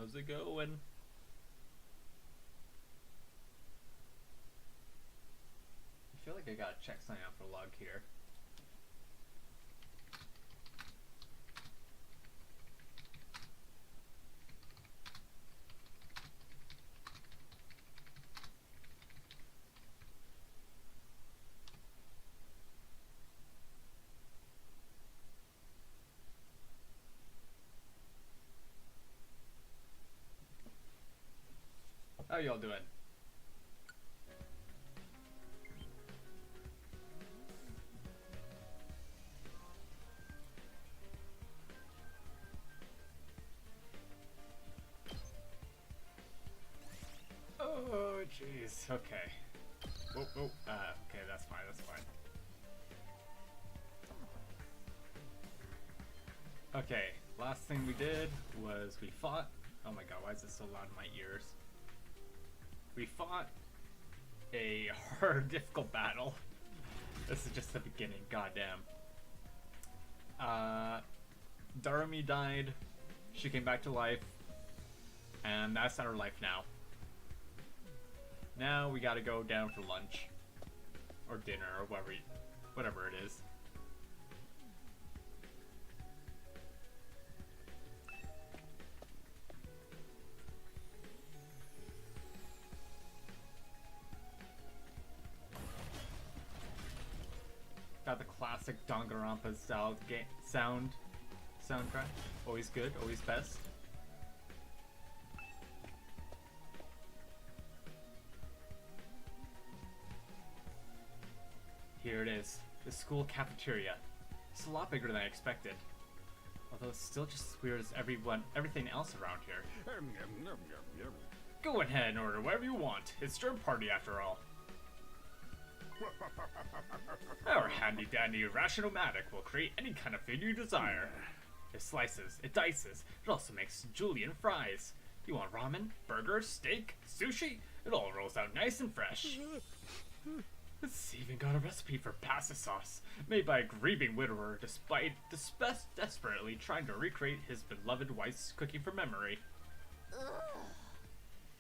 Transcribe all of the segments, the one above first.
How's it going? I feel like I gotta check something out for log here. How y'all doing? Oh, jeez. Okay. Whoa, whoa. Okay, that's fine. That's fine. Okay, last thing we did was we fought. Oh my god, why is this so loud in my ears? We fought a hard, difficult battle. This is just the beginning, goddamn. Darumi died, she came back to life, and that's our life now. Now we gotta go down for lunch. Or dinner, or whatever it is. Got the classic Danganronpa style soundtrack. Always good, always best. Here it is, the school cafeteria. It's a lot bigger than I expected. Although it's still just as weird as everything else around here. Go ahead and order whatever you want. It's your party after all. Our handy-dandy Ration-O-Matic will create any kind of food you desire. It slices, it dices, it also makes julienne fries. You want ramen, burgers, steak, sushi? It all rolls out nice and fresh. It's even got a recipe for pasta sauce, made by a grieving widower despite desperately trying to recreate his beloved wife's cooking from memory.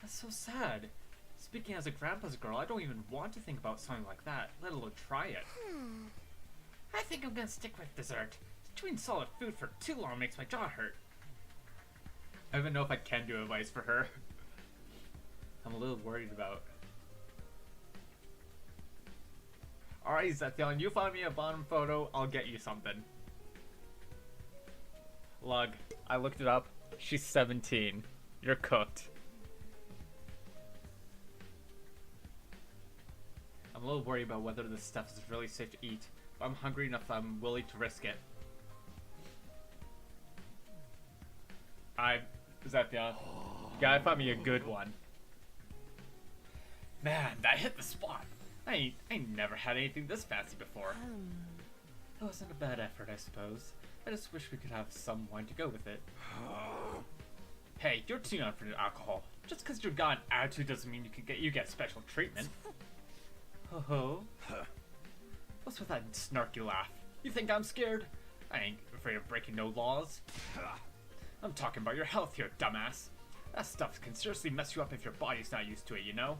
That's so sad. Speaking as a grandpa's girl, I don't even want to think about something like that, let alone try it. I think I'm gonna stick with dessert. Chewing solid food for too long makes my jaw hurt. I don't even know if I can do advice for her. I'm a little worried about. Alright, Zethion, you find me a bottom photo, I'll get you something. Lug, I looked it up. She's 17. You're cooked. I'm a little worried about whether this stuff is really safe to eat, but I'm hungry enough that I'm willing to risk it. Zethion, you gotta find me a good one. Man, that hit the spot. I ain't never had anything this fancy before. That wasn't a bad effort, I suppose. I just wish we could have some wine to go with it. Hey, you're too young for alcohol. Just because you got an attitude doesn't mean you get special treatment. Ho ho. What's with that snarky laugh? You think I'm scared? I ain't afraid of breaking no laws. I'm talking about your health here, dumbass. That stuff can seriously mess you up if your body's not used to it, you know?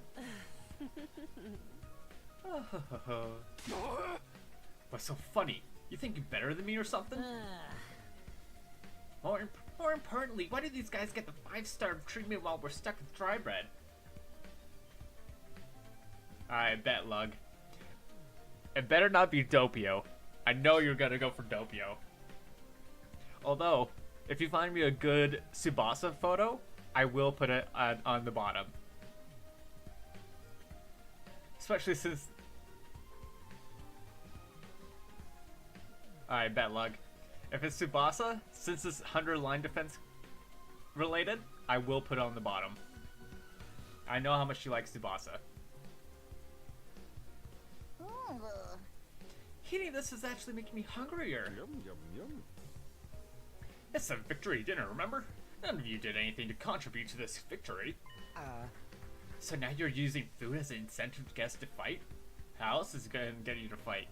What's so funny? You think you're better than me or something? More importantly, why do these guys get the 5-star treatment while we're stuck with dry bread? I bet, Lug. It better not be Doppio. I know you're gonna go for Doppio. Although, if you find me a good Tsubasa photo, I will put it on the bottom. Especially since... Alright, bet, Lug. If it's Tsubasa, since it's 100 line defense related, I will put it on the bottom. I know how much she likes Tsubasa. Eating this is actually making me hungrier. Yum, yum, yum. It's a victory dinner, remember? None of you did anything to contribute to this victory. So now you're using food as an incentive to get us to fight? How else is it gonna get you to fight?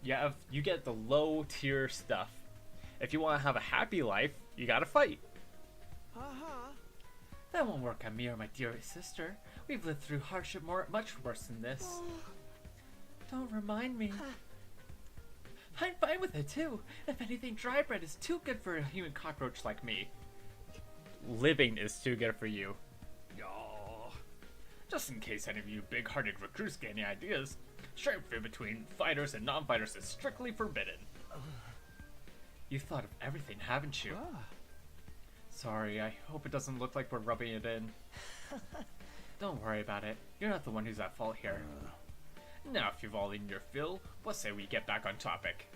You get the low tier stuff. If you want to have a happy life, you gotta fight. That won't work on me or my dearest sister. We've lived through hardship much worse than this. Don't remind me. I'm fine with it too. If anything, dry bread is too good for a human cockroach like me. Living is too good for you. Oh. Just in case any of you big-hearted recruits get any ideas, straight between fighters and non-fighters is strictly forbidden. You thought of everything, haven't you? Sorry, I hope it doesn't look like we're rubbing it in. Don't worry about it. You're not the one who's at fault here. Now, if you've all eaten your fill, what say we get back on topic?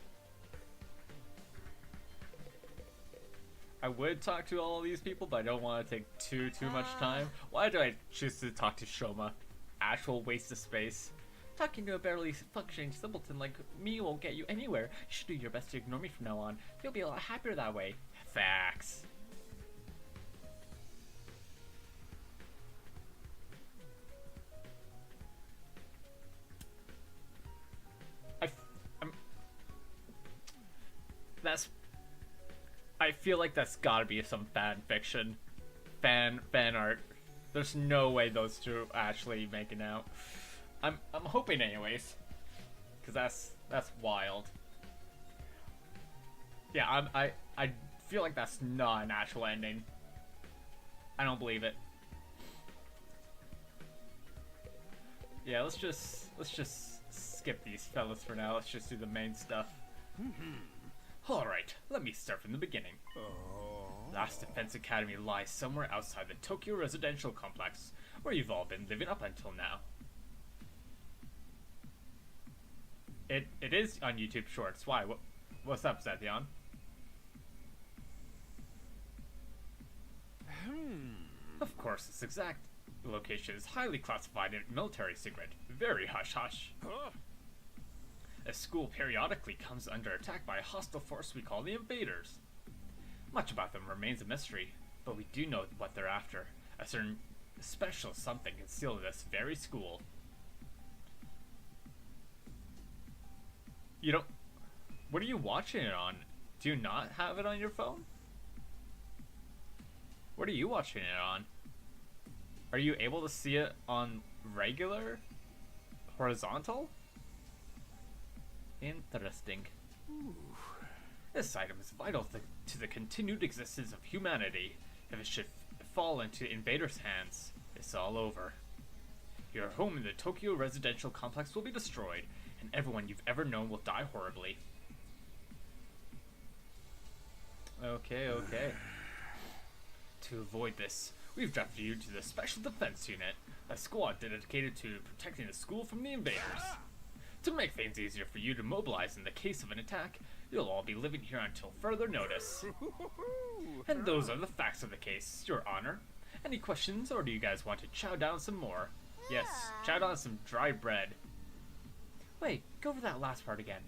I would talk to all these people, but I don't want to take too much time. Why do I choose to talk to Shoma? Actual waste of space. Talking to a barely functioning simpleton like me won't get you anywhere. You should do your best to ignore me from now on. You'll be a lot happier that way. Facts. I feel like that's gotta be some fan fiction. Fan art. There's no way those two are actually making out. I'm hoping anyways. Cause that's wild. Yeah, I feel like that's not an actual ending. I don't believe it. Yeah, let's just skip these fellas for now. Let's just do the main stuff. Alright, let me start from the beginning. Last Defense Academy lies somewhere outside the Tokyo residential complex, where you've all been living up until now. It is on YouTube Shorts. Why? What's up, Zethion? Of course, its exact location is highly classified and military secret. Very hush-hush. A school periodically comes under attack by a hostile force we call the Invaders. Much about them remains a mystery, but we do know what they're after. A certain special something concealed in this very school. You don't... What are you watching it on? Do you not have it on your phone? What are you watching it on? Are you able to see it on regular? Horizontal? Interesting. Ooh. This item is vital to the continued existence of humanity. If it should fall into invaders' hands, it's all over. Your home in the Tokyo residential complex will be destroyed, and everyone you've ever known will die horribly. Okay. To avoid this, we've drafted you to the Special Defense Unit, a squad dedicated to protecting the school from the invaders. To make things easier for you to mobilize in the case of an attack, you'll all be living here until further notice. And those are the facts of the case, Your Honor. Any questions, or do you guys want to chow down some more? Yes, chow down some dry bread. Wait, go over that last part again.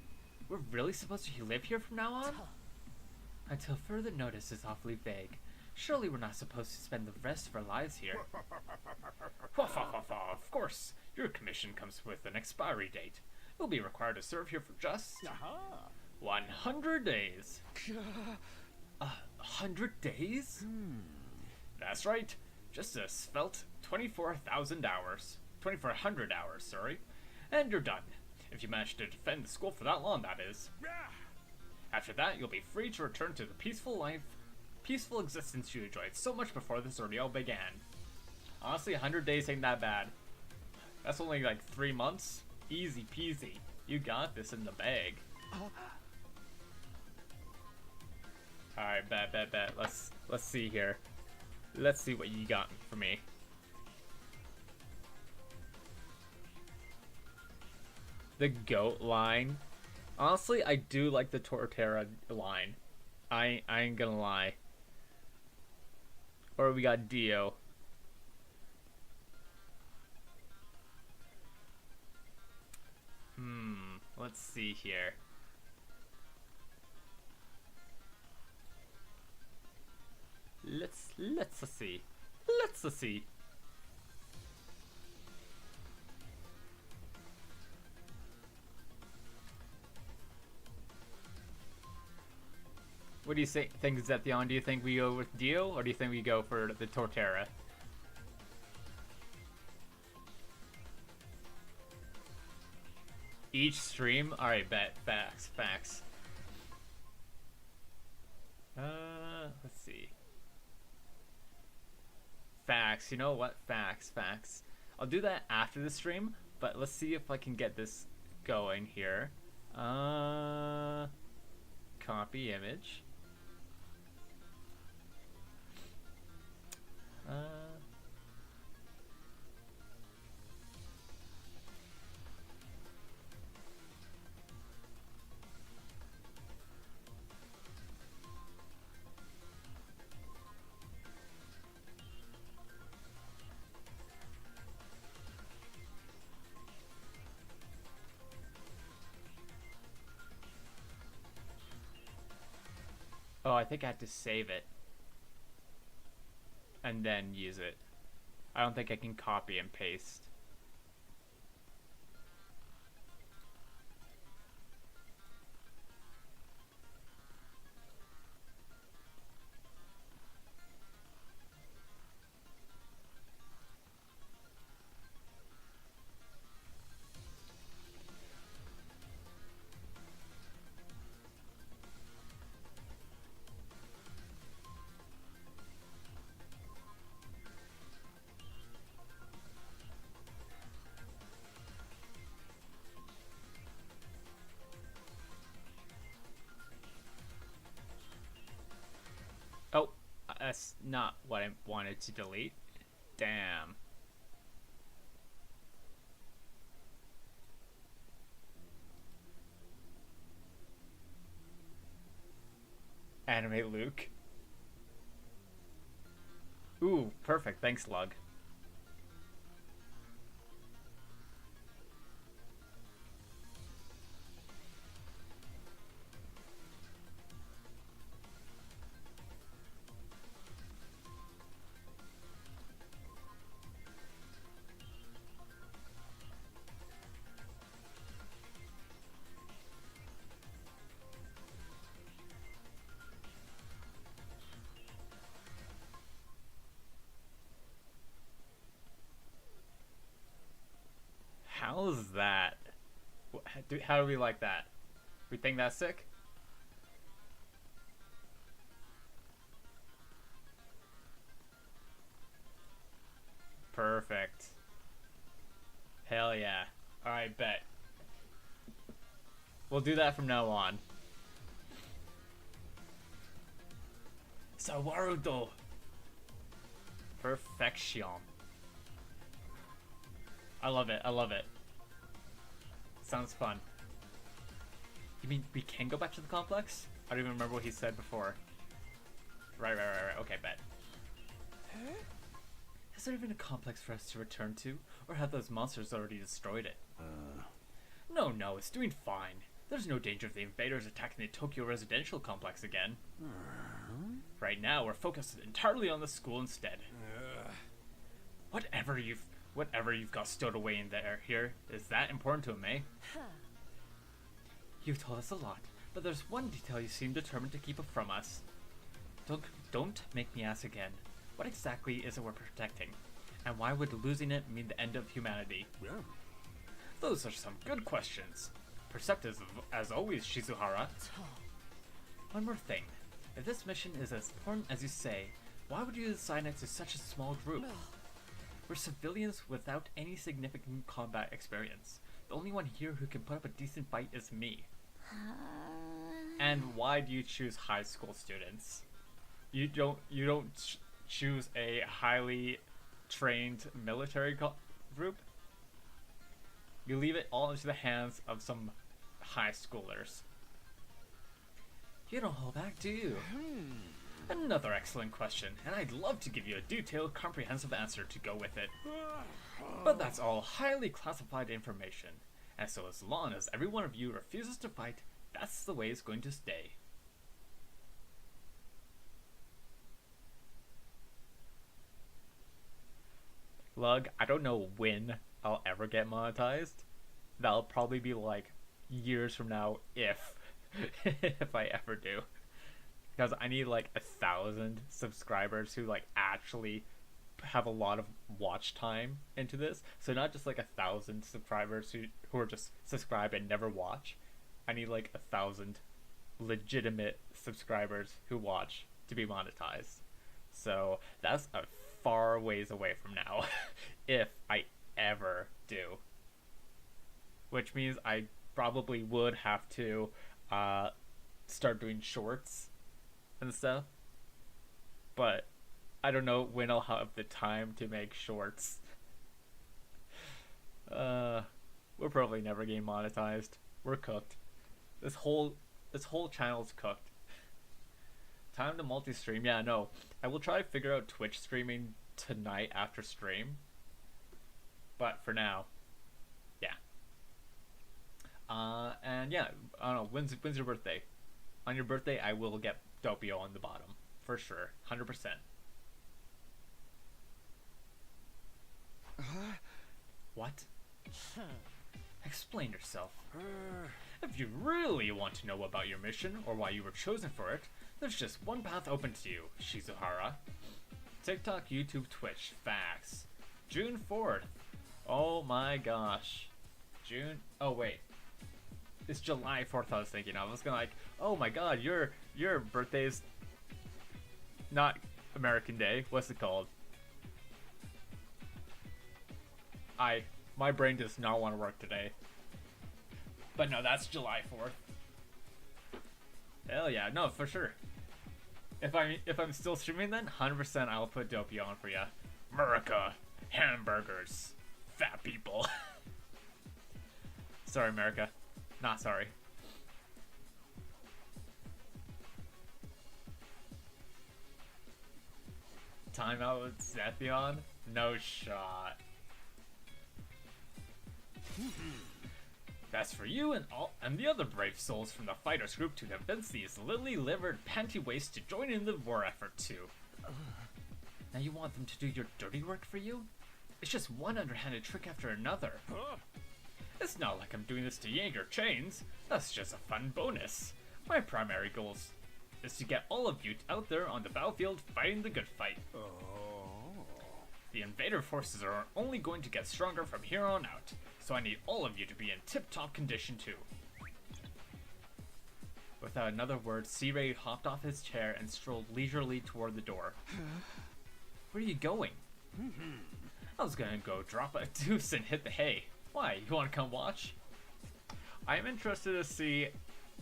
We're really supposed to live here from now on? Until further notice is awfully vague. Surely we're not supposed to spend the rest of our lives here. Of course, your commission comes with an expiry date. You'll be required to serve here for just 100 days. 100 days? That's right. Just a svelte 24,000 hours. 2,400 hours, sorry. And you're done. If you manage to defend the school for that long, that is. After that, you'll be free to return to the peaceful existence you enjoyed so much before this ordeal began. Honestly, 100 days ain't that bad. That's only like 3 months. Easy peasy. You got this in the bag. Alright, bet. Let's see here. Let's see what you got for me. The goat line. Honestly, I do like the Torterra line. I ain't gonna lie. Or we got Dio. Let's see here. Let's see. What do you think, Zethion? Do you think we go with Dio, or do you think we go for the Torterra? Each stream? Alright, bet. Facts. Let's see. Facts. You know what? Facts. I'll do that after the stream, but let's see if I can get this going here. Copy image. Oh, I think I have to save it and then use it. I don't think I can copy and paste. Oh, that's not what I wanted to delete. Damn. Animate Luke. Ooh, perfect. Thanks, Lug. How's that? How do we like that? We think that's sick? Perfect. Hell yeah. Alright, bet. We'll do that from now on. Sawarudo. Perfection. I love it. Sounds fun. You mean we can go back to the complex? I don't even remember what he said before. Right. Okay, bet. Is there even a complex for us to return to? Or have those monsters already destroyed it? No, it's doing fine. There's no danger of the invaders attacking the Tokyo residential complex again. Right now, we're focused entirely on the school instead. Whatever you've got stowed away in there here, is that important to him, eh? You've told us a lot, but there's one detail you seem determined to keep from us. Don't make me ask again. What exactly is it we're protecting? And why would losing it mean the end of humanity? Yeah. Those are some good questions. Perceptive as always, Shizuhara. One more thing. If this mission is as important as you say, why would you assign it to such a small group? We're civilians without any significant combat experience. The only one here who can put up a decent fight is me. And why do you choose high school students? You don't choose a highly trained military group? You leave it all into the hands of some high schoolers. You don't hold back, do you? Another excellent question, and I'd love to give you a detailed, comprehensive answer to go with it. But that's all highly classified information, and so as long as every one of you refuses to fight, that's the way it's going to stay. Lug, I don't know when I'll ever get monetized. That'll probably be like years from now, if I ever do. Because I need like 1,000 subscribers who like actually have a lot of watch time into this. So not just like 1,000 subscribers who are just subscribe and never watch. I need like 1,000 legitimate subscribers who watch to be monetized. So that's a far ways away from now, if I ever do. Which means I probably would have to start doing shorts and stuff. But I don't know when I'll have the time to make shorts. We're probably never getting monetized. We're cooked. This whole channel's cooked. Time to multi-stream. Yeah, no. I will try to figure out Twitch streaming tonight after stream. But for now, yeah. And yeah, I don't know. When's your birthday? On your birthday, I will get Doppio on the bottom for sure, 100%. What? Explain yourself. If you really want to know about your mission or why you were chosen for it, there's just one path open to you, Shizuhara. TikTok, YouTube, Twitch. Facts. June 4th. Oh my gosh. June. Oh wait. It's July 4th. I was thinking. I was gonna like, oh my god, your birthday's not American Day. What's it called? My brain does not want to work today. But no, that's July 4th. Hell yeah, no, for sure. If I'm still streaming then, 100% I'll put Doppio on for ya. America, hamburgers, fat people. Sorry, America. Not sorry. Timeout with Zethion? No shot. That's for you and the other brave souls from the fighters group to convince these lily-livered panty wastes to join in the war effort too. Now you want them to do your dirty work for you? It's just one underhanded trick after another. It's not like I'm doing this to yank your chains. That's just a fun bonus. My primary goal is to get all of you out there on the battlefield fighting the good fight. The invader forces are only going to get stronger from here on out, so I need all of you to be in tip-top condition too. Without another word, C-Ray hopped off his chair and strolled leisurely toward the door. Where are you going? I was gonna go drop a deuce and hit the hay. Why, you wanna come watch? I am interested to see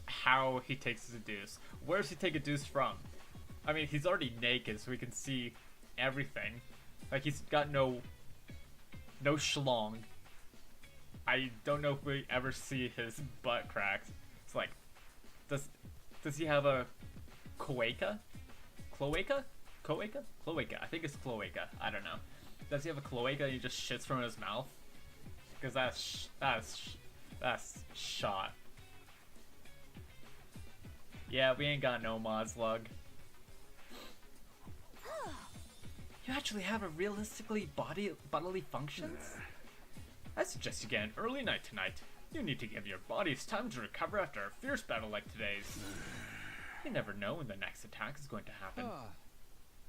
how he takes his deuce. Where does he take a deuce from? I mean, he's already naked, so we can see everything. Like, he's got no schlong. I don't know if we ever see his butt cracks. It's like, does he have a cloaca? Cloaca? Cloaca? Cloaca. I think it's cloaca. I don't know. Does he have a cloaca and he just shits from his mouth? Because that's shot. Yeah, we ain't got no mods lug. You actually have a realistically bodily functions? I suggest you get an early night tonight. You need to give your bodies time to recover after a fierce battle like today's. You never know when the next attack is going to happen.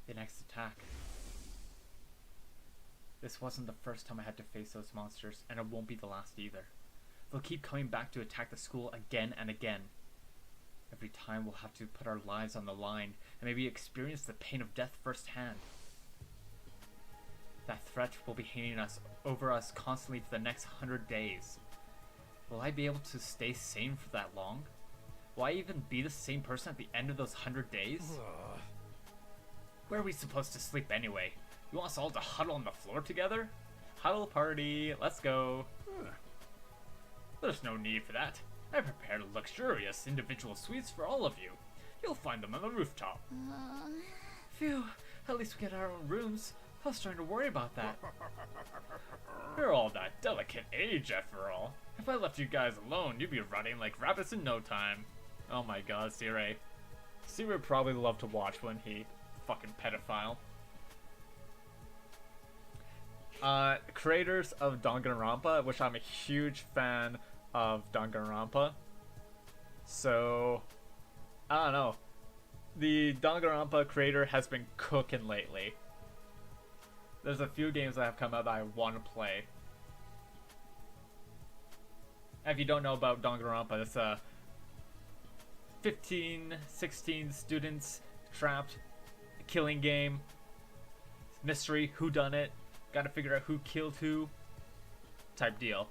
The next attack. This wasn't the first time I had to face those monsters, and it won't be the last either. They'll keep coming back to attack the school again and again. Every time we'll have to put our lives on the line and maybe experience the pain of death firsthand. That threat will be hanging over us constantly for the next 100 days. Will I be able to stay sane for that long? Will I even be the same person at the end of those 100 days? Where are we supposed to sleep anyway? You want us all to huddle on the floor together? Huddle party, let's go. There's no need for that. I prepared luxurious individual suites for all of you. You'll find them on the rooftop. Phew, at least we get our own rooms. I was trying to worry about that. You're all that delicate age after all. If I left you guys alone, you'd be running like rabbits in no time. Oh my god, C-Ray. C-Ray would probably love to watch when he fucking pedophile. Creators of Danganronpa, which I'm a huge fan of Danganronpa. So, I don't know. The Danganronpa creator has been cooking lately. There's a few games that have come out that I want to play. And if you don't know about Danganronpa, it's a 15, 16 students trapped, killing game, mystery, whodunit, gotta figure out who killed who, type deal.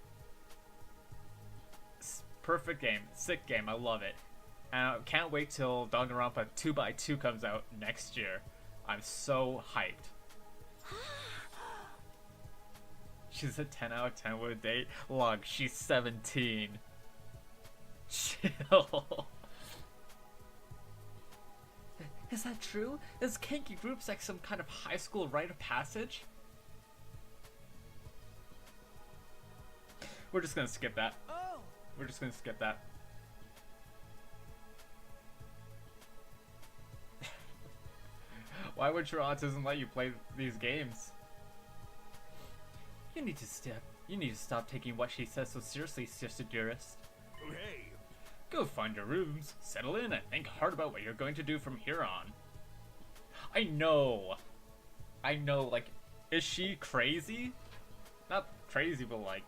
Perfect game, sick game, I love it. And I can't wait till Danganronpa 2x2 comes out next year. I'm so hyped. She's a 10 out of 10 with a date. Log, she's 17. Chill. Is that true? Is kinky groups like some kind of high school rite of passage? We're just gonna skip that. We're just gonna skip that. Why would your autism let you play these games? You need to stop taking what she says so seriously, Sister Dearest. Hey. Go find your rooms, settle in, and think hard about what you're going to do from here on. I know, like, is she crazy? Not crazy, but like,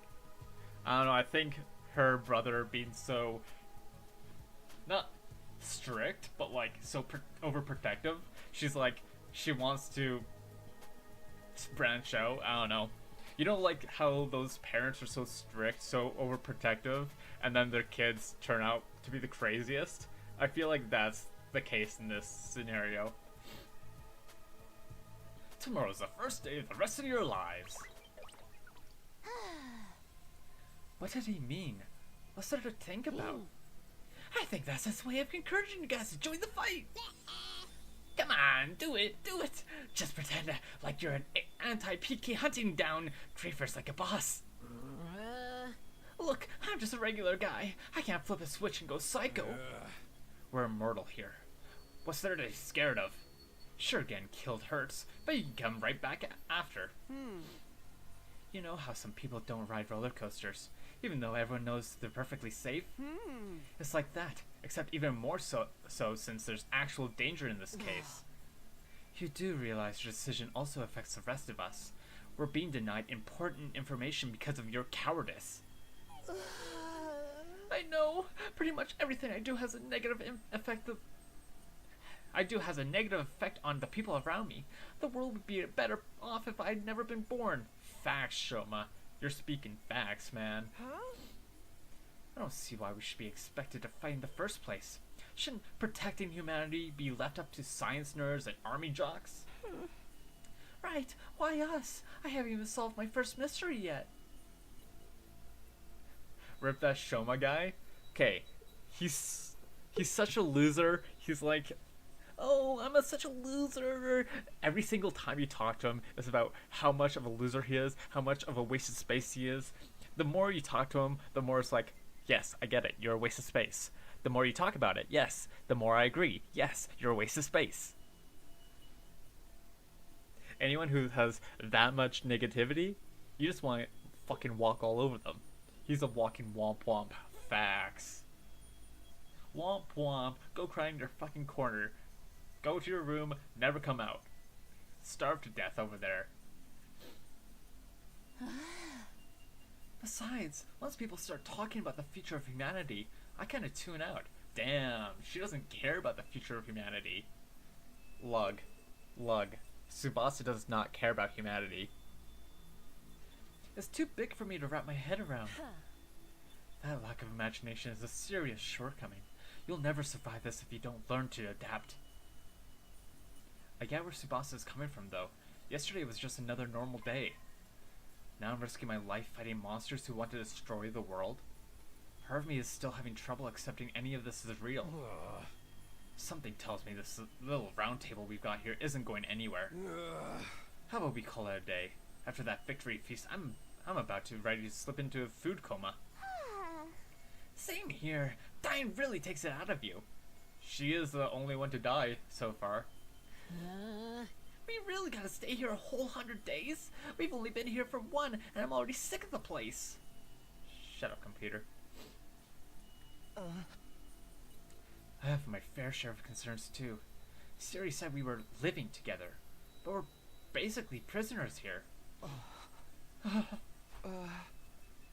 I don't know, I think her brother being so, not strict, but like, so overprotective, she's like, she wants to branch out, I don't know. You know, like how those parents are so strict, so overprotective, and then their kids turn out to be the craziest? I feel like that's the case in this scenario. Tomorrow's the first day of the rest of your lives. What did he mean? What's there to think about? I think that's his way of encouraging you guys to join the fight. Come on, do it. Just pretend like you're an anti-PK hunting down Creepers like a boss. Look, I'm just a regular guy. I can't flip a switch and go psycho. We're immortal here. What's there to be scared of? Sure, getting killed hurts, but you can come right back after. You know how some people don't ride roller coasters, even though everyone knows they're perfectly safe? It's like that, except even more so since there's actual danger in this case. You do realize your decision also affects the rest of us. We're being denied important information because of your cowardice. I know. Pretty much everything I do has a negative effect on the people around me. The world would be better off if I'd never been born. Facts, Shoma. You're speaking facts, man. I don't see why we should be expected to fight in the first place. Shouldn't protecting humanity be left up to science nerds and army jocks? Right, why us? I haven't even solved my first mystery yet. Rip that Shoma guy? Okay, he's such a loser. He's like, oh, I'm such a loser. Every single time you talk to him, it's about how much of a loser he is, how much of a waste of space he is. The more you talk to him, the more it's like, yes, I get it, you're a waste of space. The more you talk about it, yes, the more I agree, yes, you're a waste of space. Anyone who has that much negativity, you just want to fucking walk all over them. He's a walking womp womp. Facts. Womp womp. Go cry in your fucking corner. Go to your room, never come out. Starve to death over there. Besides, once people start talking about the future of humanity, I kind of tune out. Damn, she doesn't care about the future of humanity. Lug. Tsubasa does not care about humanity. It's too big for me to wrap my head around. That lack of imagination is a serious shortcoming. You'll never survive this if you don't learn to adapt. I get where Tsubasa is coming from, though. Yesterday was just another normal day. Now I'm risking my life fighting monsters who want to destroy the world. Part of me is still having trouble accepting any of this is real. Something tells me this little round table we've got here isn't going anywhere. How about we call it a day? After that victory feast, I'm about to ready to slip into a food coma. Same here. Dying really takes it out of you. She is the only one to die so far. We really gotta stay here a whole 100 days? We've only been here for one, and I'm already sick of the place. Shut up, computer. I have my fair share of concerns too. Siri said we were living together, but we're basically prisoners here. You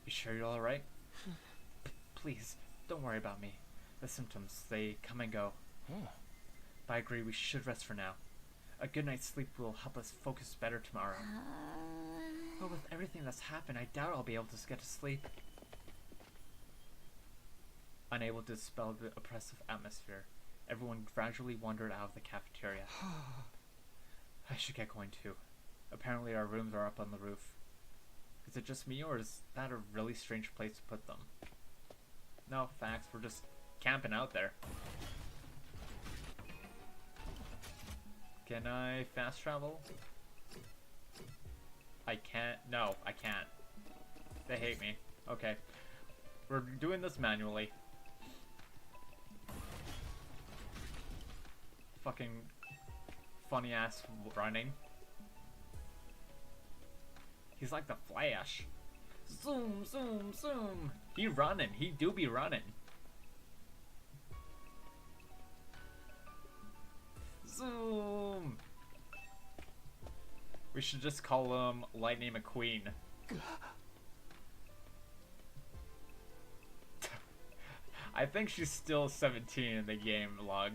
sure you're alright? Please, don't worry about me. The symptoms, they come and go. But I agree we should rest for now. A good night's sleep will help us focus better tomorrow. But with everything that's happened, I doubt I'll be able to get to sleep. Unable to dispel the oppressive atmosphere, everyone gradually wandered out of the cafeteria. I should get going too. Apparently our rooms are up on the roof. Is it just me, or is that a really strange place to put them? No, facts, we're just camping out there. Can I fast travel? I can't. No, I can't. They hate me. Okay. We're doing this manually. Fucking funny ass running. He's like the Flash. Zoom, zoom, zoom. He running. He do be running. Zoom. We should just call him Lightning McQueen. I think she's still 17 in the game log.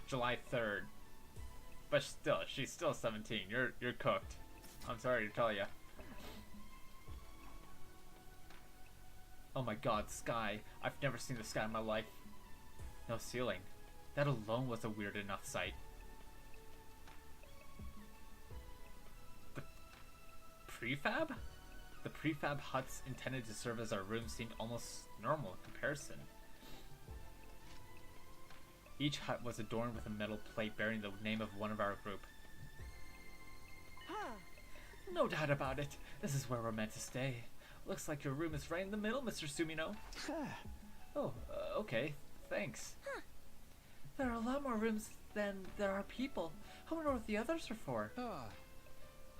July 3rd. But still, she's still 17. You're cooked. I'm sorry to tell you. Oh my god, sky. I've never seen the sky in my life. No ceiling. That alone was a weird enough sight. The prefab? The prefab huts intended to serve as our rooms seemed almost normal in comparison. Each hut was adorned with a metal plate bearing the name of one of our group. No doubt about it. This is where we're meant to stay. Looks like your room is right in the middle, Mr. Sumino. Oh, okay. Thanks. There are a lot more rooms than there are people. I wonder what the others are for.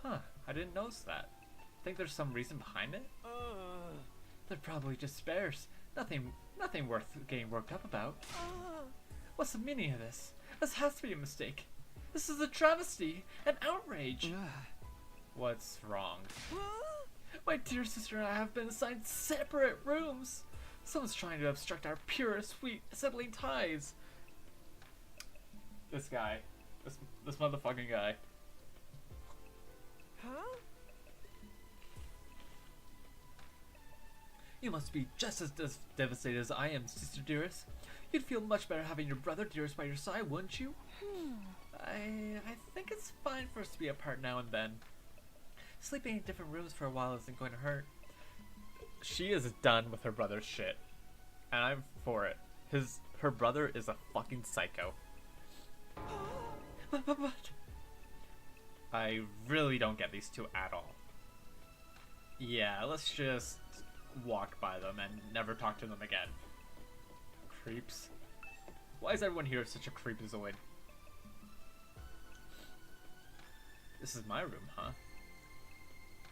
Huh, I didn't notice that. Think there's some reason behind it? They're probably just spares. Nothing worth getting worked up about. What's the meaning of this? This has to be a mistake. This is a travesty, an outrage. What's wrong? My dear sister and I have been assigned separate rooms. Someone's trying to obstruct our pure, sweet sibling ties. This guy. This motherfucking guy. Huh? You must be just as devastated as I am, sister dearest. You'd feel much better having your brother dearest by your side, wouldn't you? I think it's fine for us to be apart now and then. Sleeping in different rooms for a while isn't going to hurt. She is done with her brother's shit. And I'm for it. Her brother is a fucking psycho. But I really don't get these two at all. Yeah, let's just walk by them and never talk to them again. Creeps. Why is everyone here such a creepazoid? This is my room, huh?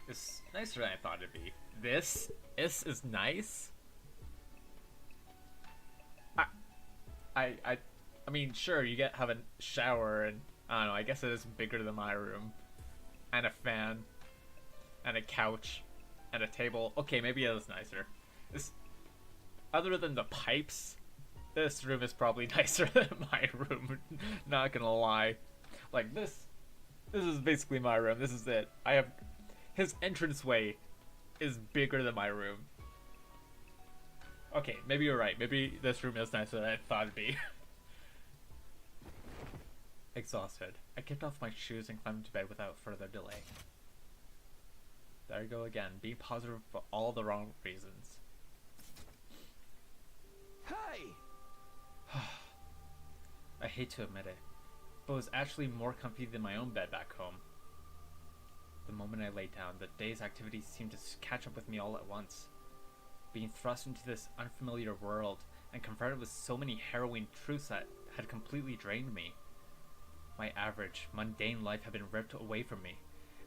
It's nicer than I thought it'd be. This is nice. I mean, sure, you have a shower and I don't know. I guess it is bigger than my room, and a fan, and a couch, and a table. Okay, maybe it is nicer. This, other than the pipes, this room is probably nicer than my room. Not gonna lie, like this is basically my room. This is it. I have. His entranceway is bigger than my room. Okay, maybe you're right. Maybe this room is nicer than I thought it'd be. Exhausted, I kicked off my shoes and climbed into bed without further delay. There you go again, being positive for all the wrong reasons. Hey! I hate to admit it, but it was actually more comfy than my own bed back home. The moment I lay down, the day's activities seemed to catch up with me all at once. Being thrust into this unfamiliar world and confronted with so many harrowing truths that had completely drained me. My average, mundane life had been ripped away from me,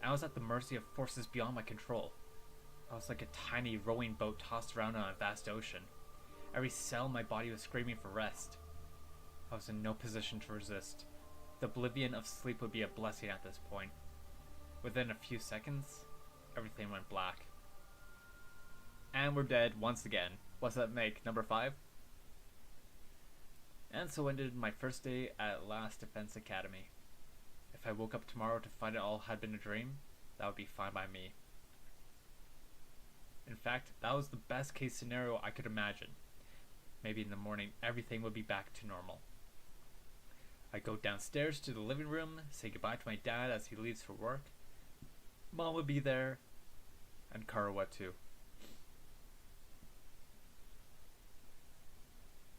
and I was at the mercy of forces beyond my control. I was like a tiny rowing boat tossed around on a vast ocean, Every cell in my body was screaming for rest. I was in no position to resist. The oblivion of sleep would be a blessing at this point. Within a few seconds, everything went black. And we're dead once again. What's that make? Number 5? And so ended my first day at Last Defense Academy. If I woke up tomorrow to find it all had been a dream, that would be fine by me. In fact, that was the best case scenario I could imagine. Maybe in the morning, everything would be back to normal. I go downstairs to the living room, say goodbye to my dad as he leaves for work. Mom would be there, and Karawa too.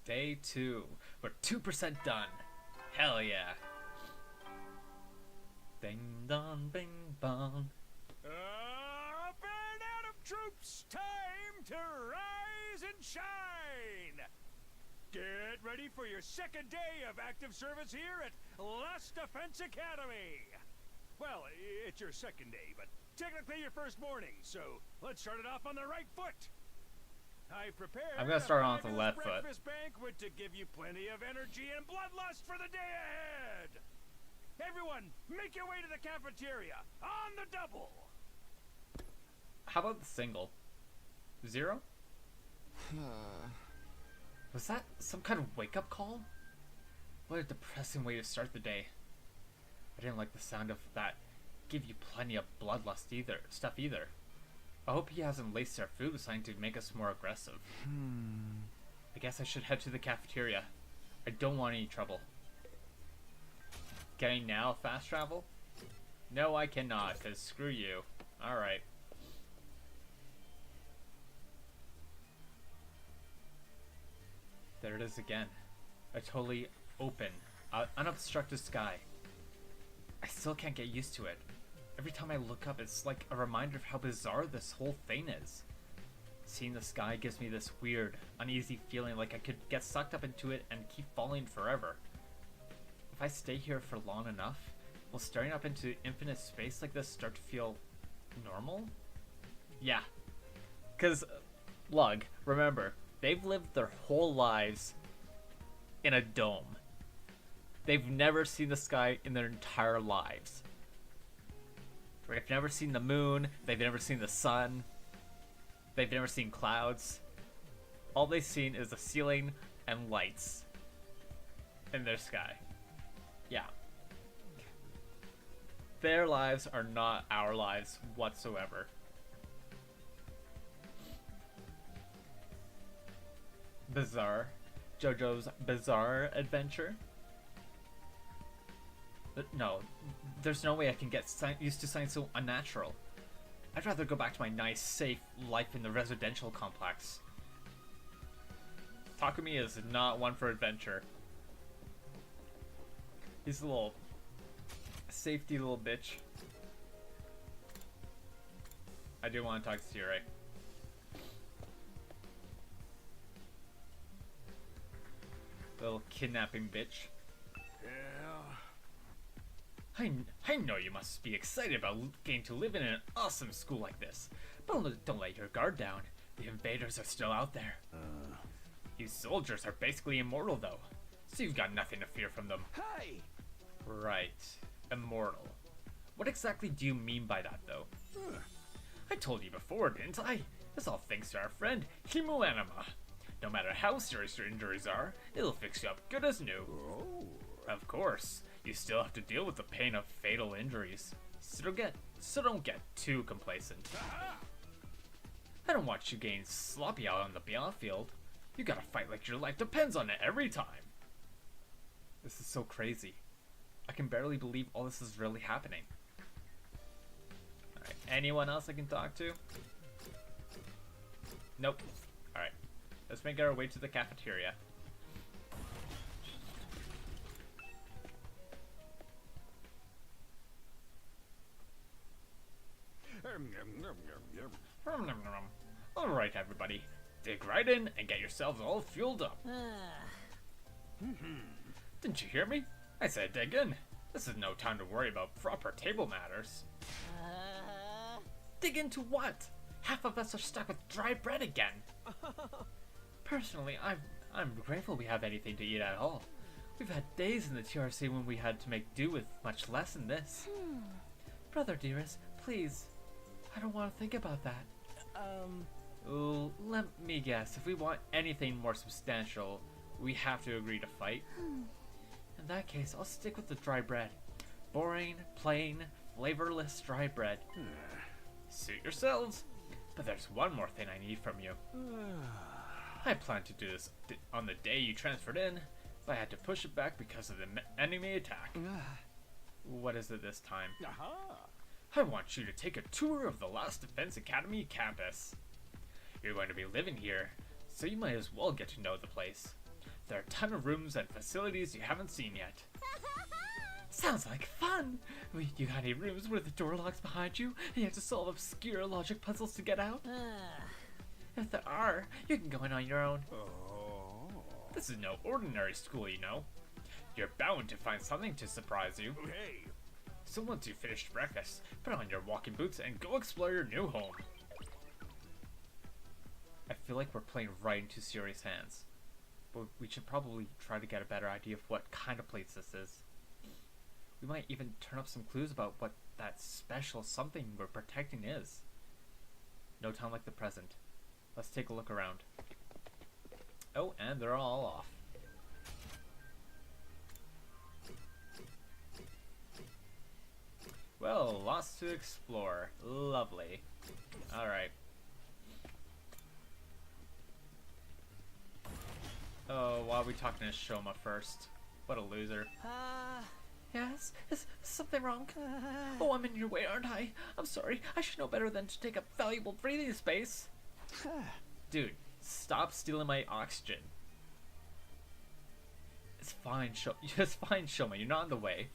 Day 2. We're 2% done. Hell yeah. Ding dong, bing bong. Up and out of troops, time to rise and shine. Get ready for your second day of active service here at Last Defense Academy. Well, it's your second day, but technically your first morning, so let's start it off on the right foot. I prepared I'm gonna start on the a left foot. breakfast banquet to give you plenty of energy and bloodlust for the day ahead. Everyone, make your way to the cafeteria on the double. How about the single? 0? Was that some kind of wake-up call? What a depressing way to start the day. I didn't like the sound of that give you plenty of bloodlust stuff either. I hope he hasn't laced our food with something to make us more aggressive. I guess I should head to the cafeteria. I don't want any trouble. Can I now fast travel? No, I cannot, because screw you. Alright. There it is again. A totally open, unobstructed sky. I still can't get used to it. Every time I look up, it's like a reminder of how bizarre this whole thing is. Seeing the sky gives me this weird, uneasy feeling like I could get sucked up into it and keep falling forever. If I stay here for long enough, will staring up into infinite space like this start to feel normal? Yeah. Because, Lug, remember, they've lived their whole lives in a dome. They've never seen the sky in their entire lives. They've never seen the moon, they've never seen the sun, they've never seen clouds. All they've seen is the ceiling and lights in their sky. Yeah. Their lives are not our lives whatsoever. Bizarre. JoJo's Bizarre Adventure. But no, there's no way I can get used to something so unnatural. I'd rather go back to my nice, safe life in the residential complex. Takumi is not one for adventure. He's a little safety little bitch. I do want to talk to Yurei. Little kidnapping bitch. I know you must be excited about getting to live in an awesome school like this, but don't let your guard down. The invaders are still out there. You soldiers are basically immortal though, so you've got nothing to fear from them. Hey! Right, immortal. What exactly do you mean by that though? I told you before, didn't I? It's all thanks to our friend, Himu Anima. No matter how serious your injuries are, it'll fix you up good as new. Oh. Of course, you still have to deal with the pain of fatal injuries, so don't get too complacent. I don't want you getting sloppy out on the battlefield. You gotta fight like your life depends on it every time. This is so crazy. I can barely believe all this is really happening. Alright, anyone else I can talk to? Nope. Alright, let's make our way to the cafeteria. Alright everybody, dig right in and get yourselves all fueled up. Didn't you hear me? I said dig in. This is no time to worry about proper table matters. Dig into what? Half of us are stuck with dry bread again. Personally, I'm grateful we have anything to eat at all. We've had days in the TRC when we had to make do with much less than this. Brother dearest, please. I don't want to think about that. Ooh, let me guess. If we want anything more substantial, we have to agree to fight. In that case, I'll stick with the dry bread. Boring, plain, flavorless dry bread. Suit yourselves. But there's one more thing I need from you. I planned to do this on the day you transferred in, but I had to push it back because of the enemy attack. What is it this time? I want you to take a tour of the Last Defense Academy campus. You're going to be living here, so you might as well get to know the place. There are a ton of rooms and facilities you haven't seen yet. Sounds like fun! You got any rooms where the door locks behind you and you have to solve obscure logic puzzles to get out? If there are, you can go in on your own. This is no ordinary school, you know. You're bound to find something to surprise you. Hey, So once you've finished breakfast, put on your walking boots and go explore your new home. I feel like we're playing right into serious hands. But we should probably try to get a better idea of what kind of place this is. We might even turn up some clues about what that special something we're protecting is. No time like the present. Let's take a look around. Oh, and they're all off. Well, lots to explore. Lovely. Alright. Oh, why are we talking to Shoma first? What a loser. Yes? Is something wrong? Oh, I'm in your way, aren't I? I'm sorry. I should know better than to take up valuable breathing space. Dude, stop stealing my oxygen. It's fine, Shoma. You're not in the way.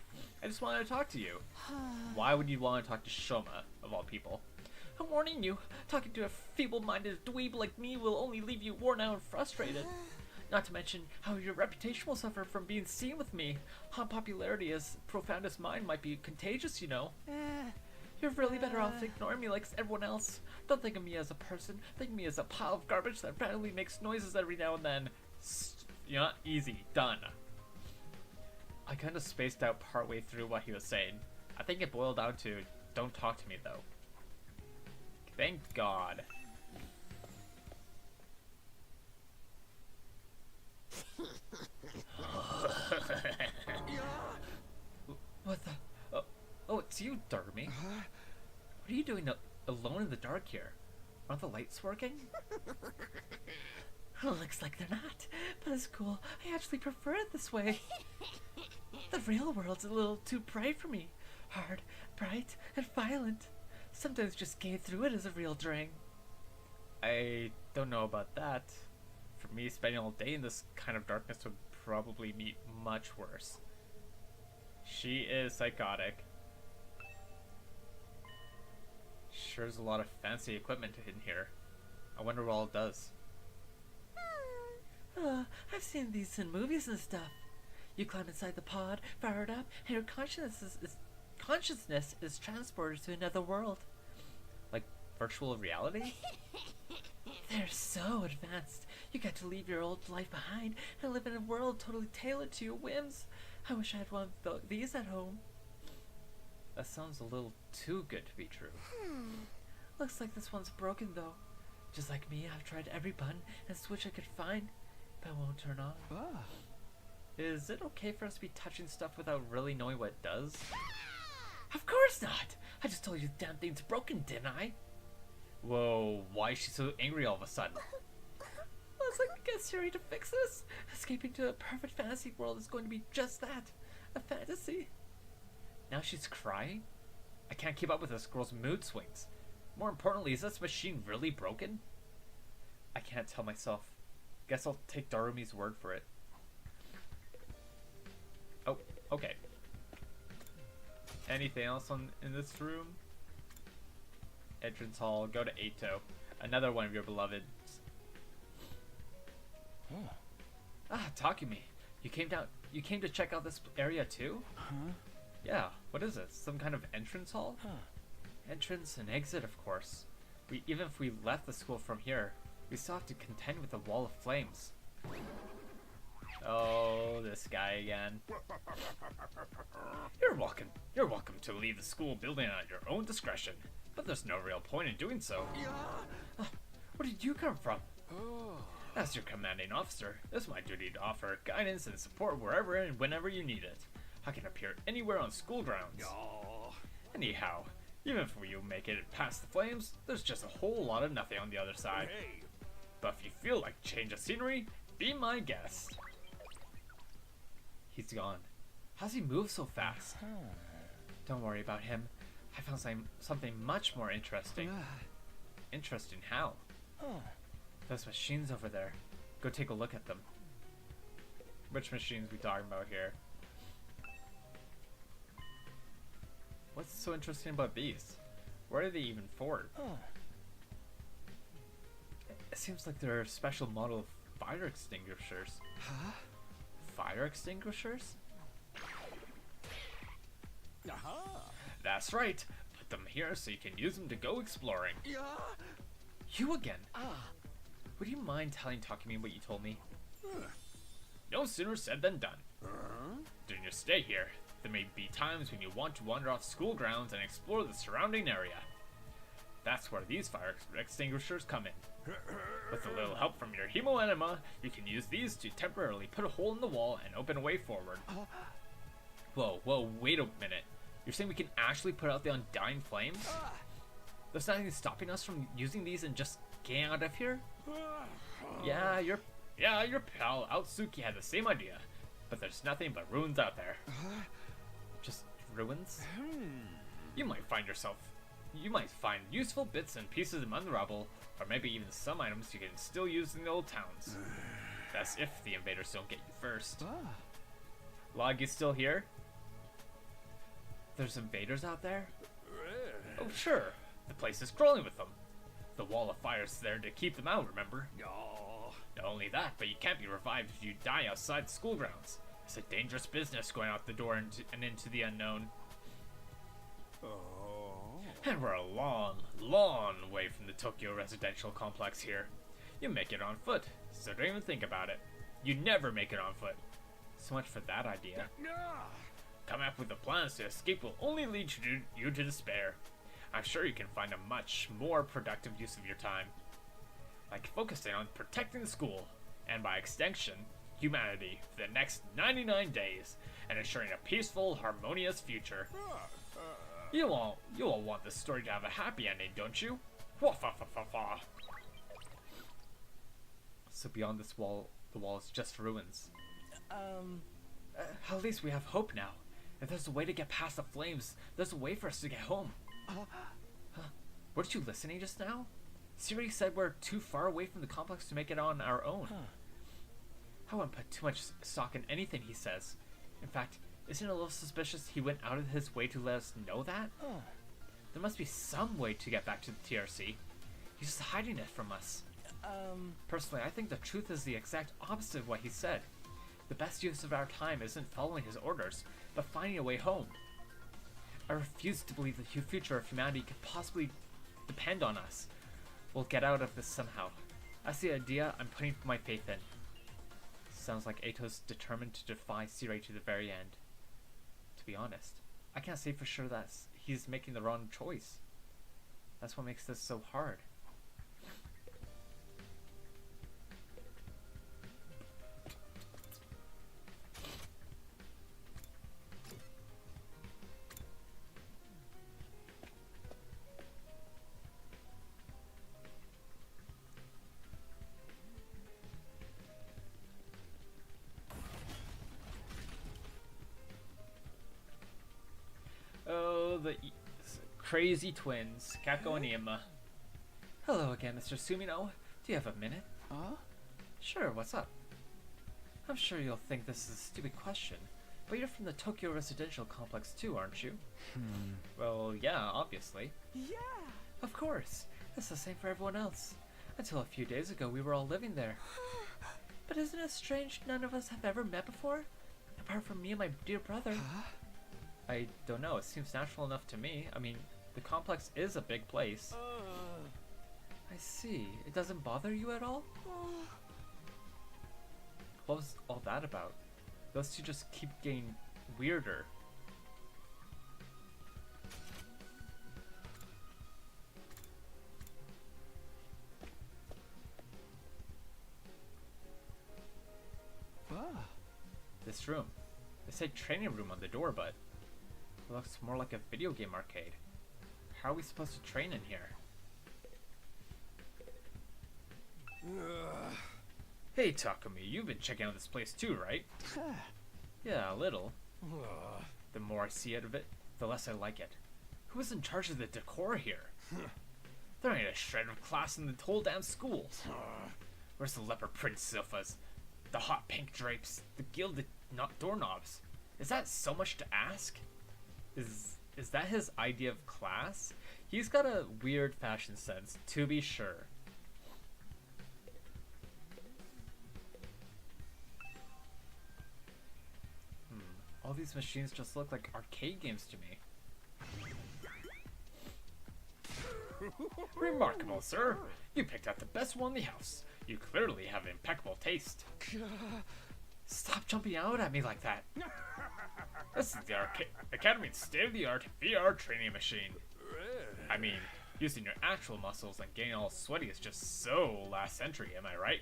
I just wanted to talk to you. Why would you want to talk to Shoma, of all people? I'm warning you. Talking to a feeble-minded dweeb like me will only leave you worn out and frustrated. Not to mention how your reputation will suffer from being seen with me. Unpopularity as profound as mine might be contagious, you know. You're really better off ignoring me like everyone else. Don't think of me as a person. Think of me as a pile of garbage that randomly makes noises every now and then. You're not easy. Done. I kind of spaced out partway through what he was saying. I think it boiled down to, don't talk to me though. Thank God. What the? Oh, it's you, Darmy. What are you doing alone in the dark here? Aren't the lights working? Looks like they're not, but it's cool. I actually prefer it this way. The real world's a little too bright for me. Hard, bright, and violent. Sometimes just getting through it is a real drain. I don't know about that. For me, spending all day in this kind of darkness would probably be much worse. She is psychotic. Sure is a lot of fancy equipment in here. I wonder what all it does. I've seen these in movies and stuff. You climb inside the pod, fire it up, and your consciousness is transported to another world. Like virtual reality? They're so advanced. You get to leave your old life behind and live in a world totally tailored to your whims. I wish I had one of these at home. That sounds a little too good to be true. Looks like this one's broken though. Just like me, I've tried every button and switch I could find, but it won't turn on. Is it okay for us to be touching stuff without really knowing what it does? Of course not! I just told you the damn thing's broken, didn't I? Whoa, why is she so angry all of a sudden? Let's get Siri to fix this. Escaping to a perfect fantasy world is going to be just that. A fantasy. Now she's crying? I can't keep up with this girl's mood swings. More importantly, is this machine really broken? I can't tell myself. Guess I'll take Darumi's word for it. Oh, okay. Anything else in this room? Entrance hall. Go to Ato. Another one of your beloveds. Takumi. You came to check out this area too? Yeah, what is it? Some kind of entrance hall? Entrance and exit, of course. Even if we left the school from here, We still have to contend with the wall of flames. Oh, this guy again. You're welcome to leave the school building at your own discretion, but there's no real point in doing so. Where did you come from? As your commanding officer, it's my duty to offer guidance and support wherever and whenever you need it. I can appear anywhere on school grounds. Anyhow, even if you make it past the flames, there's just a whole lot of nothing on the other side. But if you feel like change of scenery, be my guest. He's gone. How's he move so fast? Don't worry about him. I found something much more interesting. Interesting how? Those machines over there. Go take a look at them. Which machines we talking about here? What's so interesting about these? What are they even for? It seems like they're a special model of fire extinguishers. Fire extinguishers? That's right. Put them here so you can use them to go exploring. You again? Would you mind talking me what you told me? No sooner said than done. During your stay here, there may be times when you want to wander off school grounds and explore the surrounding area. That's where these fire extinguishers come in. With a little help from your hemo enema, you can use these to temporarily put a hole in the wall and open a way forward. Whoa, wait a minute. You're saying we can actually put out the undying flames? There's nothing stopping us from using these and just getting out of here? Yeah, your pal Outsuki had the same idea, but there's nothing but ruins out there. Just ruins? You might find useful bits and pieces among the rubble, or maybe even some items you can still use in the old towns. That's if the invaders don't get you first. Log, you still here? There's invaders out there? Oh sure, the place is crawling with them. The wall of fire's there to keep them out, remember? Not only that, but you can't be revived if you die outside the school grounds. It's a dangerous business going out the door and into the unknown. And we're a long, long way from the Tokyo residential complex here. You make it on foot, so don't even think about it. You never make it on foot. So much for that idea. Come up with the plans to escape will only lead you to despair. I'm sure you can find a much more productive use of your time. Like focusing on protecting the school, and by extension, humanity, for the next 99 days, and ensuring a peaceful, harmonious future. You all want this story to have a happy ending, don't you? So beyond this wall, the wall is just ruins. At least we have hope now. If there's a way to get past the flames, there's a way for us to get home. Weren't you listening just now? Siri said we're too far away from the complex to make it on our own. I wouldn't put too much stock in anything he says. In fact, isn't it a little suspicious he went out of his way to let us know that? There must be some way to get back to the TRC. He's just hiding it from us. Personally, I think the truth is the exact opposite of what he said. The best use of our time isn't following his orders, but finding a way home. I refuse to believe the future of humanity could possibly depend on us. We'll get out of this somehow. That's the idea I'm putting my faith in. Sounds like Ato's determined to defy Siri to the very end. To be honest, I can't say for sure that he's making the wrong choice. That's what makes this so hard. The crazy twins, Kako and Ima. Hello again, Mr. Sumino. Do you have a minute? Sure, what's up? I'm sure you'll think this is a stupid question, but you're from the Tokyo residential complex too, aren't you? Well, yeah, obviously. Yeah! Of course. It's the same for everyone else. Until a few days ago, we were all living there. But isn't it strange none of us have ever met before? Apart from me and my dear brother. I don't know, it seems natural enough to me. I mean, the complex is a big place. I I see. It doesn't bother you at all? What was all that about? Those two just keep getting weirder. This room. They say training room on the door, but it looks more like a video game arcade. How are we supposed to train in here? Hey Takumi, you've been checking out this place too, right? Yeah, a little. The more I see out of it, the less I like it. Who is in charge of the decor here? There ain't a shred of class in the whole damn school. Where's the leopard print sofas? The hot pink drapes? The gilded doorknobs? Is that so much to ask? Is that his idea of class? He's got a weird fashion sense, to be sure. All these machines just look like arcade games to me. Remarkable, sir. You picked out the best one in the house. You clearly have impeccable taste. Stop jumping out at me like that. This is the Academy's state-of-the-art VR training machine. I mean, using your actual muscles and getting all sweaty is just so last century, am I right?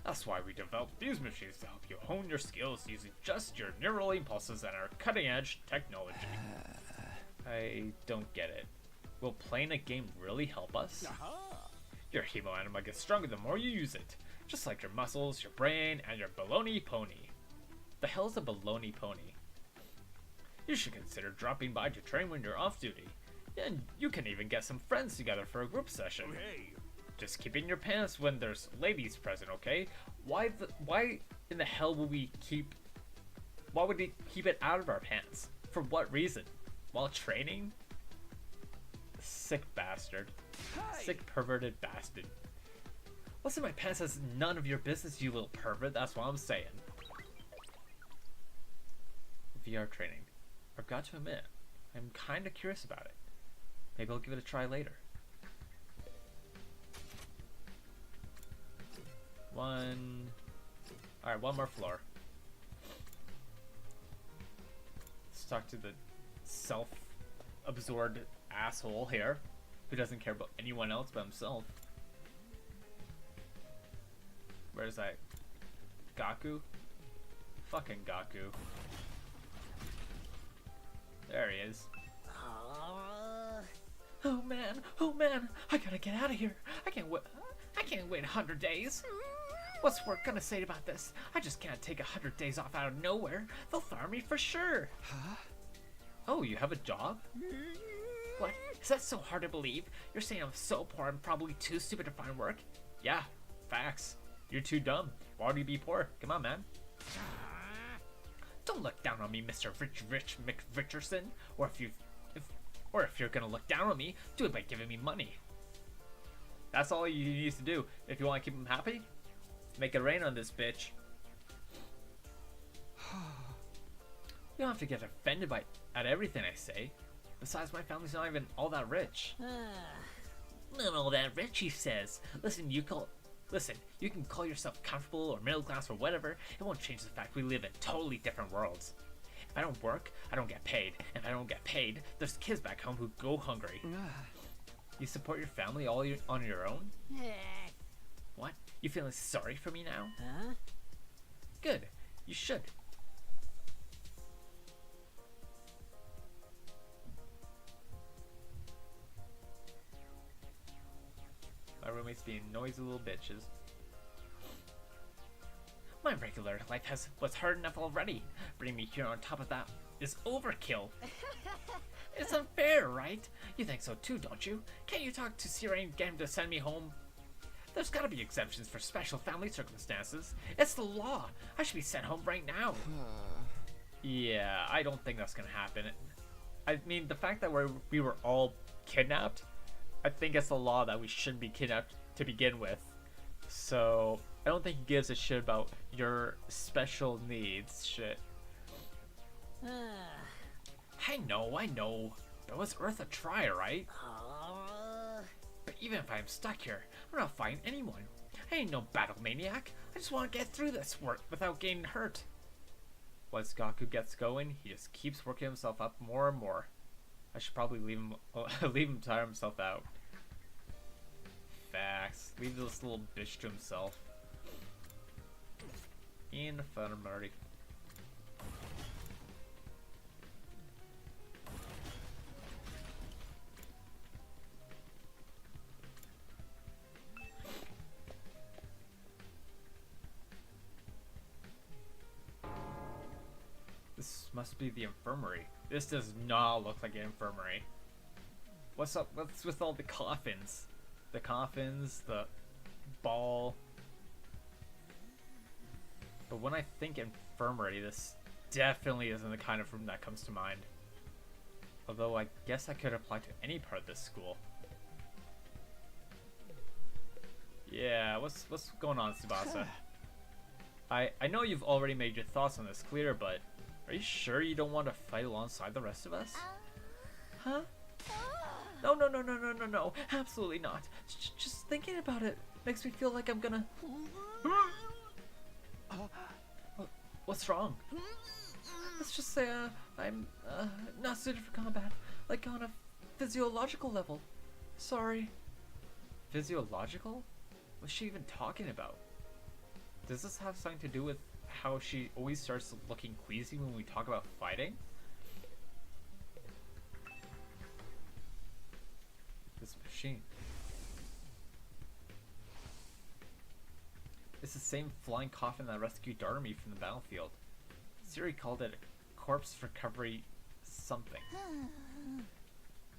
That's why we developed these machines to help you hone your skills using just your neural impulses and our cutting-edge technology. I don't get it. Will playing a game really help us? Your hemo anima gets stronger the more you use it, just like your muscles, your brain, and your baloney pony. The hell's a baloney pony? You should consider dropping by to train when you're off duty. And you can even get some friends together for a group session. Hey. Just keep in your pants when there's ladies present, okay? Why in the hell would we keep... Why would we keep it out of our pants? For what reason? While training? Sick bastard. Sick perverted bastard. What's in my pants is none of your business, you little pervert. That's what I'm saying. VR training. I've got to admit, I'm kinda curious about it. Maybe I'll give it a try later. Alright, one more floor. Let's talk to the self-absorbed asshole here who doesn't care about anyone else but himself. Where's that? Gaku? Fucking Gaku. There he is. Oh man, I gotta get out of here. I can't wait 100 days. What's work gonna say about this? I just can't take 100 days off out of nowhere. They'll fire me for sure. Huh? Oh, you have a job? What? Is that so hard to believe? You're saying I'm so poor I'm probably too stupid to find work? Yeah, facts. You're too dumb. Why would you be poor? Come on, man. Don't look down on me, Mr. Rich McRicherson. Or if you're gonna look down on me, do it by giving me money. That's all you need to do. If you want to keep him happy, make it rain on this bitch. You don't have to get offended at everything I say. Besides, my family's not even all that rich. Not all that rich, he says. Listen, you can call yourself comfortable or middle class or whatever. It won't change the fact we live in totally different worlds. If I don't work, I don't get paid. If I don't get paid, there's kids back home who go hungry. You support your family all on your own? What? You feeling sorry for me now? Huh? Good. You should. My roommates being noisy little bitches. My regular life was hard enough already. Bringing me here on top of that is overkill. It's unfair, right? You think so too, don't you? Can't you talk to Sierra and get him to send me home? There's gotta be exemptions for special family circumstances. It's the law. I should be sent home right now. Yeah, I don't think that's gonna happen. I mean, the fact that we were all kidnapped, I think it's the law that we shouldn't be kidnapped to begin with. So, I don't think he gives a shit about your special needs shit. I know. But was Earth a try, right? But even if I'm stuck here, I'm not fighting anyone. I ain't no battle maniac. I just want to get through this work without getting hurt. Once Gaku gets going, he just keeps working himself up more and more. I should probably leave him leave him tire himself out. Facts. Leave this little bitch to himself. Infirmary. This must be the infirmary. This does not look like an infirmary. What's up? What's with all the coffins? The coffins, the ball. But when I think infirmary, this definitely isn't the kind of room that comes to mind. Although I guess I could apply to any part of this school. Yeah, what's going on, Tsubasa? I know you've already made your thoughts on this clear, but are you sure you don't want to fight alongside the rest of us? Huh? No, absolutely not. Just thinking about it makes me feel like I'm gonna... What's wrong? Let's just say I'm not suited for combat, like on a physiological level. Sorry. Physiological? What's she even talking about? Does this have something to do with how she always starts looking queasy when we talk about fighting? This machine. It's the same flying coffin that rescued Darumi from the battlefield. Siri called it a corpse recovery something.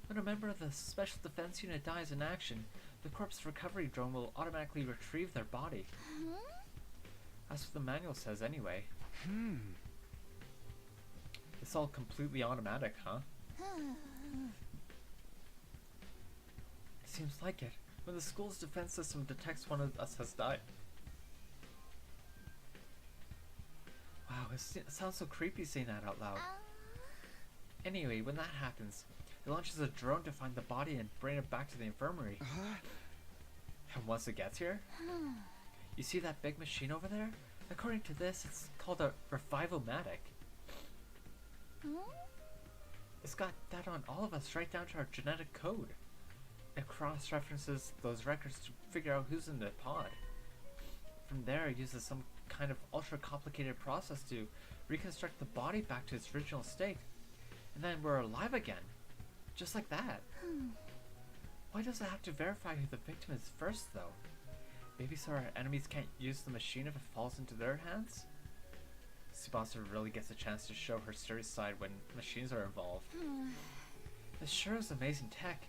When a member of the Special Defense Unit dies in action, the corpse recovery drone will automatically retrieve their body. That's what the manual says anyway. It's all completely automatic, huh? Seems like it. When the school's defense system detects one of us has died. Wow, it sounds so creepy saying that out loud. Anyway, when that happens, it launches a drone to find the body and bring it back to the infirmary. And once it gets here, you see that big machine over there? According to this, it's called a Revivomatic. It's got that on all of us right down to our genetic code. It cross-references those records to figure out who's in the pod. From there, it uses some kind of ultra-complicated process to reconstruct the body back to its original state. And then we're alive again. Just like that. Why does it have to verify who the victim is first, though? Maybe so our enemies can't use the machine if it falls into their hands? Tsubasa really gets a chance to show her serious side when machines are involved. This sure is amazing tech.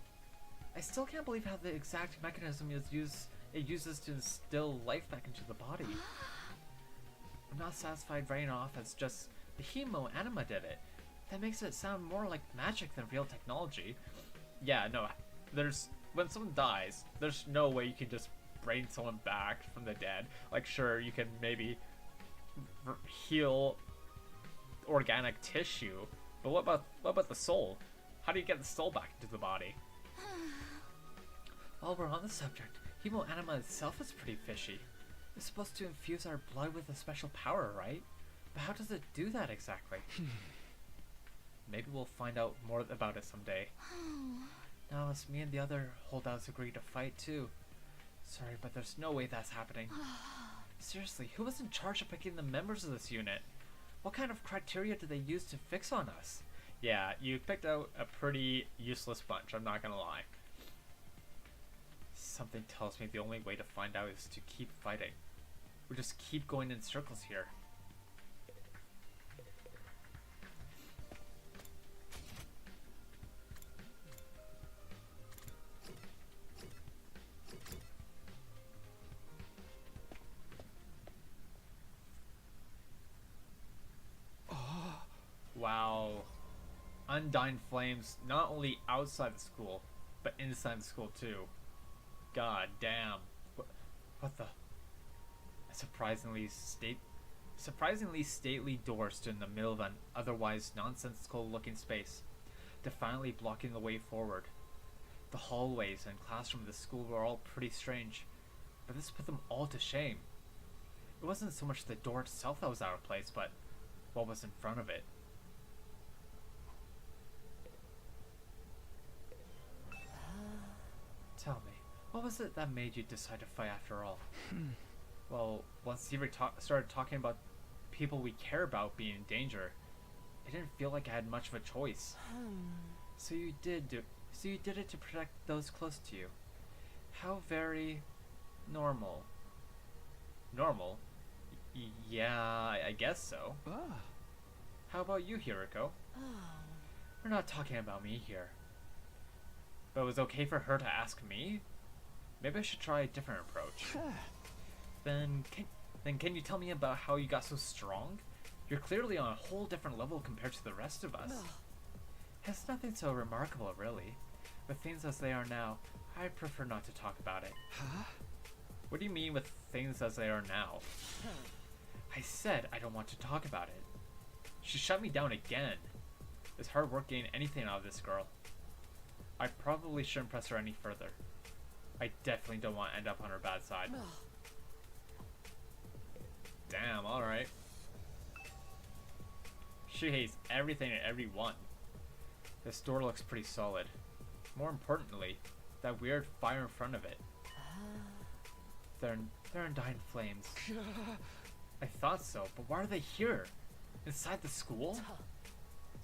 I still can't believe how the exact mechanism it uses to instill life back into the body. I'm not satisfied writing off as just the Hemo Anima did it. That makes it sound more like magic than real technology. Yeah, no, when someone dies, there's no way you can just bring someone back from the dead. Like, sure, you can maybe heal organic tissue, but what about the soul? How do you get the soul back into the body? While we're on the subject, Hemo Anima itself is pretty fishy. It's supposed to infuse our blood with a special power, right? But how does it do that exactly? Maybe we'll find out more about it someday. Now unless me and the other holdouts agree to fight too. Sorry, but there's no way that's happening. Seriously, who was in charge of picking the members of this unit? What kind of criteria did they use to fix on us? Yeah, you picked out a pretty useless bunch, I'm not gonna lie. Something tells me the only way to find out is to keep fighting. We'll just keep going in circles here. Wow. Undying flames not only outside the school, but inside the school too. God damn. What the? A surprisingly stately door stood in the middle of an otherwise nonsensical looking space, defiantly blocking the way forward. The hallways and classroom of the school were all pretty strange, but this put them all to shame. It wasn't so much the door itself that was out of place, but what was in front of it. Tell me, what was it that made you decide to fight after all? Well, once Siri started talking about people we care about being in danger, it didn't feel like I had much of a choice. So you did it to protect those close to you. How very normal. Normal? Yeah, I guess so. How about you, Hiriko? We're not talking about me here. But it was okay for her to ask me? Maybe I should try a different approach. Then can you tell me about how you got so strong? You're clearly on a whole different level compared to the rest of us. It's nothing so remarkable, really. With things as they are now, I prefer not to talk about it. What do you mean with things as they are now? I said I don't want to talk about it. She shut me down again. It's hard work getting anything out of this girl. I probably shouldn't press her any further. I definitely don't want to end up on her bad side. Damn, alright. She hates everything and everyone. This door looks pretty solid. More importantly, that weird fire in front of it. They're in dying flames. I thought so, but why are they here? Inside the school?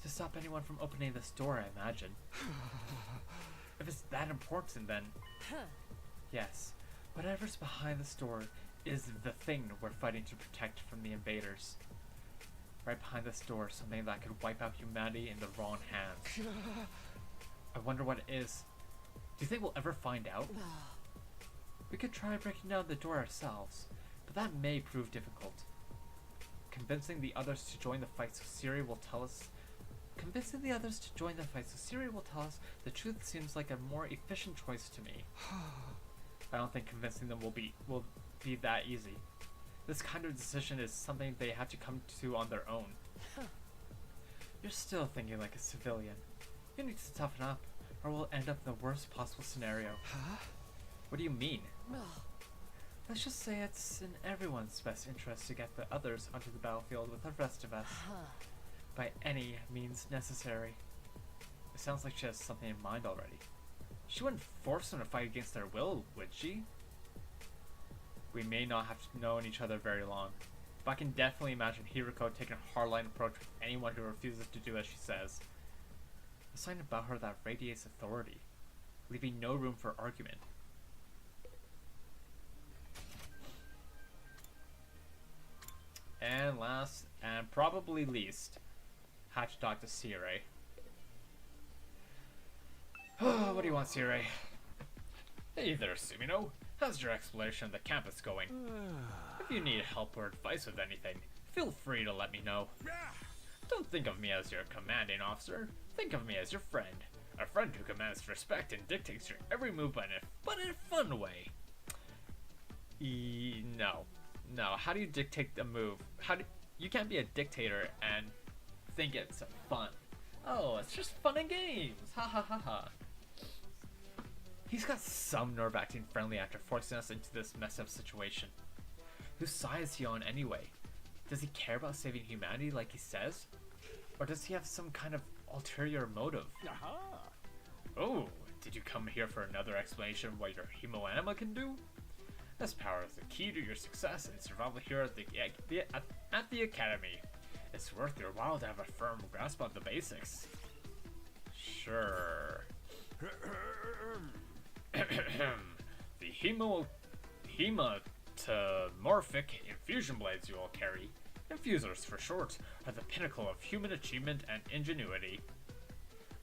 To stop anyone from opening this door, I imagine. If it's that important, then... Yes, whatever's behind this door is the thing we're fighting to protect from the invaders. Right behind this door, something that could wipe out humanity in the wrong hands. I wonder what it is. Do you think we'll ever find out? We could try breaking down the door ourselves, but that may prove difficult. Convincing the others to join the fight so Siri will tell us the truth seems like a more efficient choice to me. I don't think convincing them will be that easy. This kind of decision is something they have to come to on their own. You're still thinking like a civilian. You need to toughen up, or we'll end up in the worst possible scenario. What do you mean? Let's just say it's in everyone's best interest to get the others onto the battlefield with the rest of us. By any means necessary. It sounds like she has something in mind already. She wouldn't force them to fight against their will, would she? We may not have known each other very long, but I can definitely imagine Hiriko taking a hardline approach with anyone who refuses to do as she says. A sign about her that radiates authority, leaving no room for argument. And last, and probably least, had to talk to Siri. What do you want, Siri? Hey there, Sumino. How's your exploration of the campus going? If you need help or advice with anything, feel free to let me know. Don't think of me as your commanding officer. Think of me as your friend. A friend who commands respect and dictates your every move, but in a fun way. No. How do you dictate a move? You can't be a dictator and think it's fun. Oh, it's just fun and games. Ha ha ha ha. He's got some nerve acting friendly after forcing us into this messed up situation. Whose side is he on anyway? Does he care about saving humanity like he says? Or does he have some kind of ulterior motive? Oh, did you come here for another explanation of what your Himo-Anima can do? This power is the key to your success and survival here at the Academy. It's worth your while to have a firm grasp on the basics. Sure. The hematomorphic infusion blades you all carry, infusers for short, are the pinnacle of human achievement and ingenuity.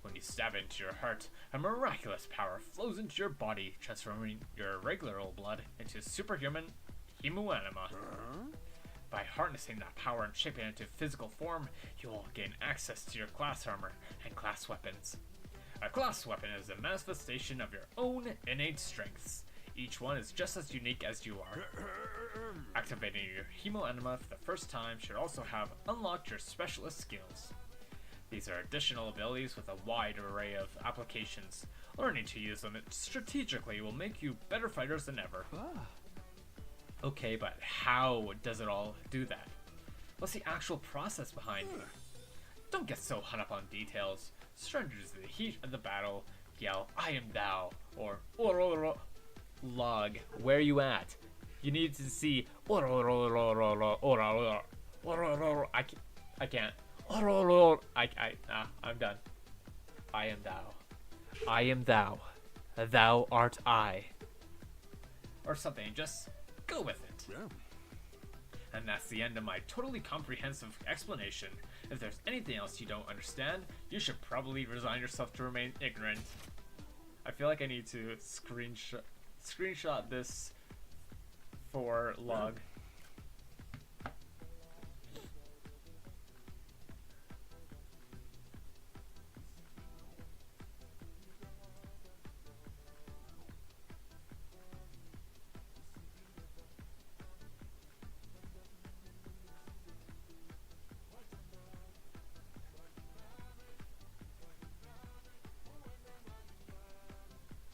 When you stab into your heart, a miraculous power flows into your body, transforming your regular old blood into superhuman Himo-Anima. By harnessing that power and shaping it into physical form, you will gain access to your class armor and class weapons. A class weapon is a manifestation of your own innate strengths. Each one is just as unique as you are. Activating your Himo-Anima for the first time should also have unlocked your specialist skills. These are additional abilities with a wide array of applications. Learning to use them strategically will make you better fighters than ever. Okay, but how does it all do that? What's the actual process behind it? Don't get so hung up on details. Strangers in the heat of the battle yell, "I am thou," or "Ororo." Log, where you at? You need to see Ororo. I can't. I'm done. I am thou. I am thou. Thou art I. Or something, just go with it. Yeah. And that's the end of my totally comprehensive explanation. If there's anything else you don't understand, you should probably resign yourself to remain ignorant. I feel like I need to screenshot this for log.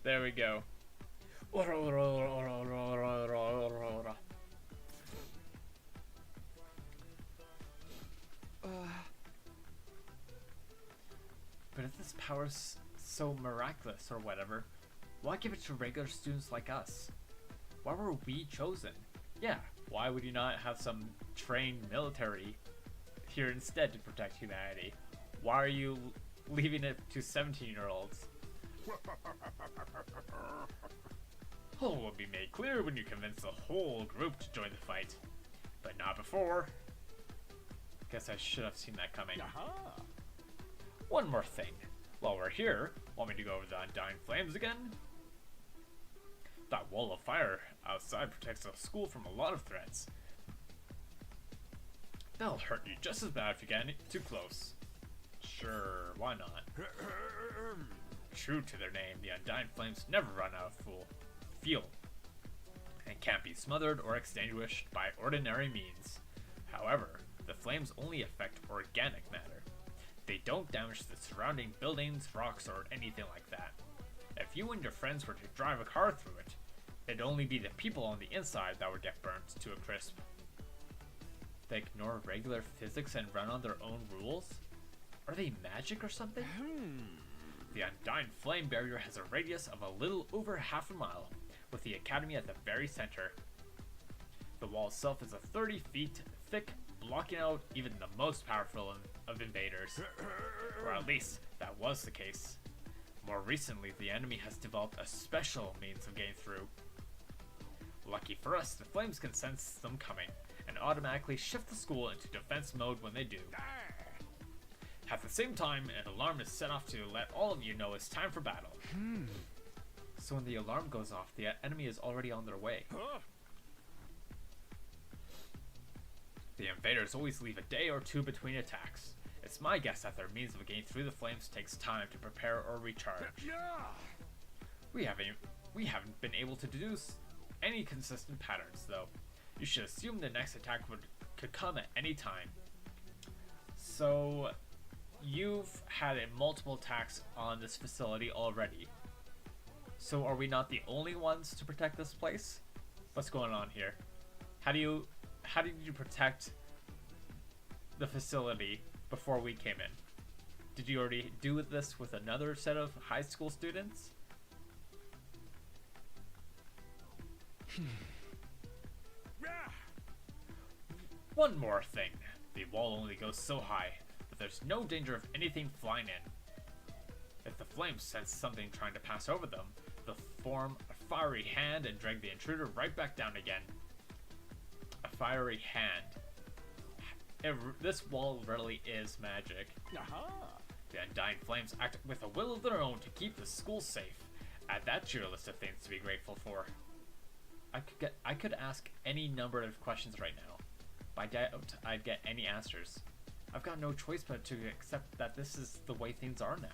There we go. But if this power's so miraculous or whatever, why give it to regular students like us? Why were we chosen? Yeah, why would you not have some trained military here instead to protect humanity? Why are you leaving it to 17-year-olds? All will be made clear when you convince the whole group to join the fight. But not before. Guess I should have seen that coming. One more thing. While we're here, want me to go over the Undying Flames again? That wall of fire outside protects the school from a lot of threats. That'll hurt you just as bad if you get too close. Sure, why not? True to their name, the Undying Flames never run out of fuel, and can't be smothered or extinguished by ordinary means. However, the flames only affect organic matter. They don't damage the surrounding buildings, rocks, or anything like that. If you and your friends were to drive a car through it, it'd only be the people on the inside that would get burnt to a crisp. They ignore regular physics and run on their own rules? Are they magic or something? The Undying Flame Barrier has a radius of a little over half a mile, with the academy at the very center. The wall itself is 30 feet thick, blocking out even the most powerful of invaders. Or at least, that was the case. More recently, the enemy has developed a special means of getting through. Lucky for us, the flames can sense them coming, and automatically shift the school into defense mode when they do. At the same time, an alarm is set off to let all of you know it's time for battle. So when the alarm goes off, the enemy is already on their way. The invaders always leave a day or two between attacks. It's my guess that their means of getting through the flames takes time to prepare or recharge. We haven't been able to deduce any consistent patterns, though. You should assume the next attack could come at any time. So, you've had multiple attacks on this facility already. So are we not the only ones to protect this place? What's going on here? How did you protect the facility before we came in? Did you already do this with another set of high school students? One more thing. The wall only goes so high, but there's no danger of anything flying in. If the flames sense something trying to pass over them, they'll form a fiery hand and drag the intruder right back down again. A fiery hand. This wall really is magic. The Undying Flames act with a will of their own to keep the school safe. Add that to your list of things to be grateful for. I could ask any number of questions right now, but I doubt I'd get any answers. I've got no choice but to accept that this is the way things are now.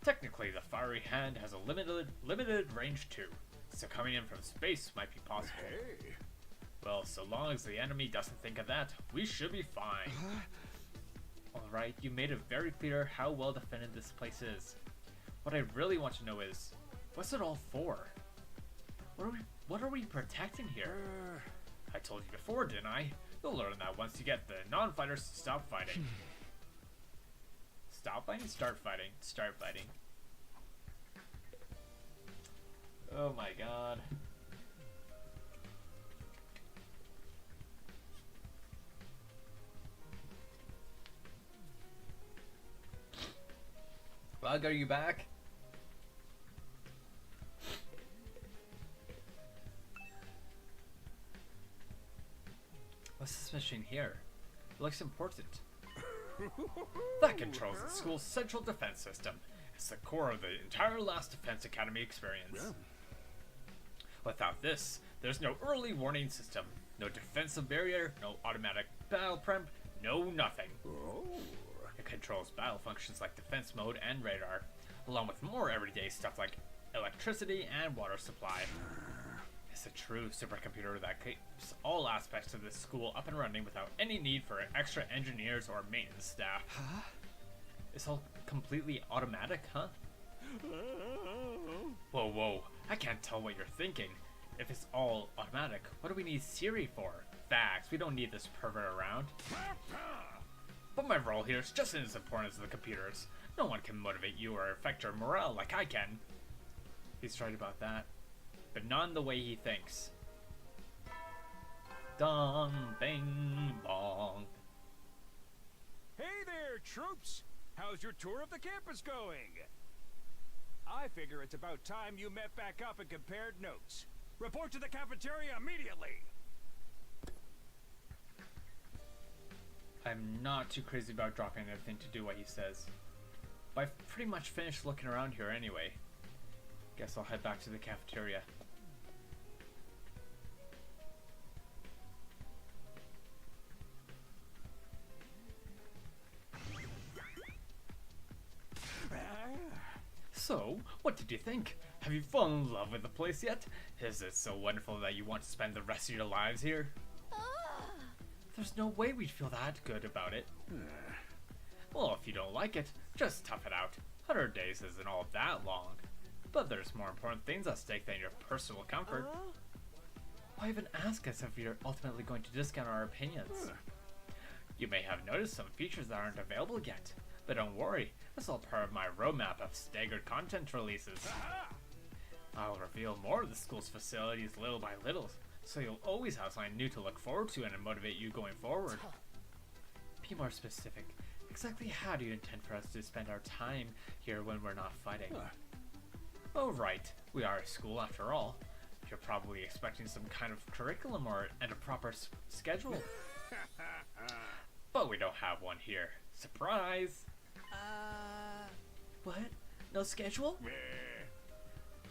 Technically, the fiery hand has a limited range too, so coming in from space might be possible. Well, so long as the enemy doesn't think of that, we should be fine. Alright, you made it very clear how well defended this place is. What I really want to know is, what's it all for? What are we protecting here? I told you before, didn't I? You'll learn that once you get the non-fighters to stop fighting. Stop fighting? Start fighting. Start fighting. Oh my god. Bug, are you back? What's this machine here? It looks important. That controls the school's central defense system. It's the core of the entire Last Defense Academy experience. Yeah. Without this, there's no early warning system, no defensive barrier, no automatic battle prep, no nothing. Oh. It controls battle functions like defense mode and radar, along with more everyday stuff like electricity and water supply. It's a true supercomputer that keeps all aspects of this school up and running without any need for extra engineers or maintenance staff. Huh? It's all completely automatic, huh? Whoa, whoa, I can't tell what you're thinking. If it's all automatic, what do we need Siri for? Facts, we don't need this pervert around. But my role here is just as important as the computers. No one can motivate you or affect your morale like I can. He's right about that. But not in the way he thinks. Dong, bing, bong. Hey there, troops! How's your tour of the campus going? I figure it's about time you met back up and compared notes. Report to the cafeteria immediately! I'm not too crazy about dropping everything to do what he says. But I've pretty much finished looking around here anyway. Guess I'll head back to the cafeteria. So, what did you think? Have you fallen in love with the place yet? Is it so wonderful that you want to spend the rest of your lives here? There's no way we'd feel that good about it. Well, if you don't like it, just tough it out. 100 days isn't all that long. But there's more important things at stake than your personal comfort. Why even ask us if you're ultimately going to discount our opinions? You may have noticed some features that aren't available yet. But don't worry, that's all part of my roadmap of staggered content releases. I'll reveal more of the school's facilities little by little, so you'll always have something new to look forward to and motivate you going forward. Be more specific. Exactly how do you intend for us to spend our time here when we're not fighting? Oh right, we are a school after all. You're probably expecting some kind of curriculum and a proper schedule. But we don't have one here. Surprise! What? No schedule?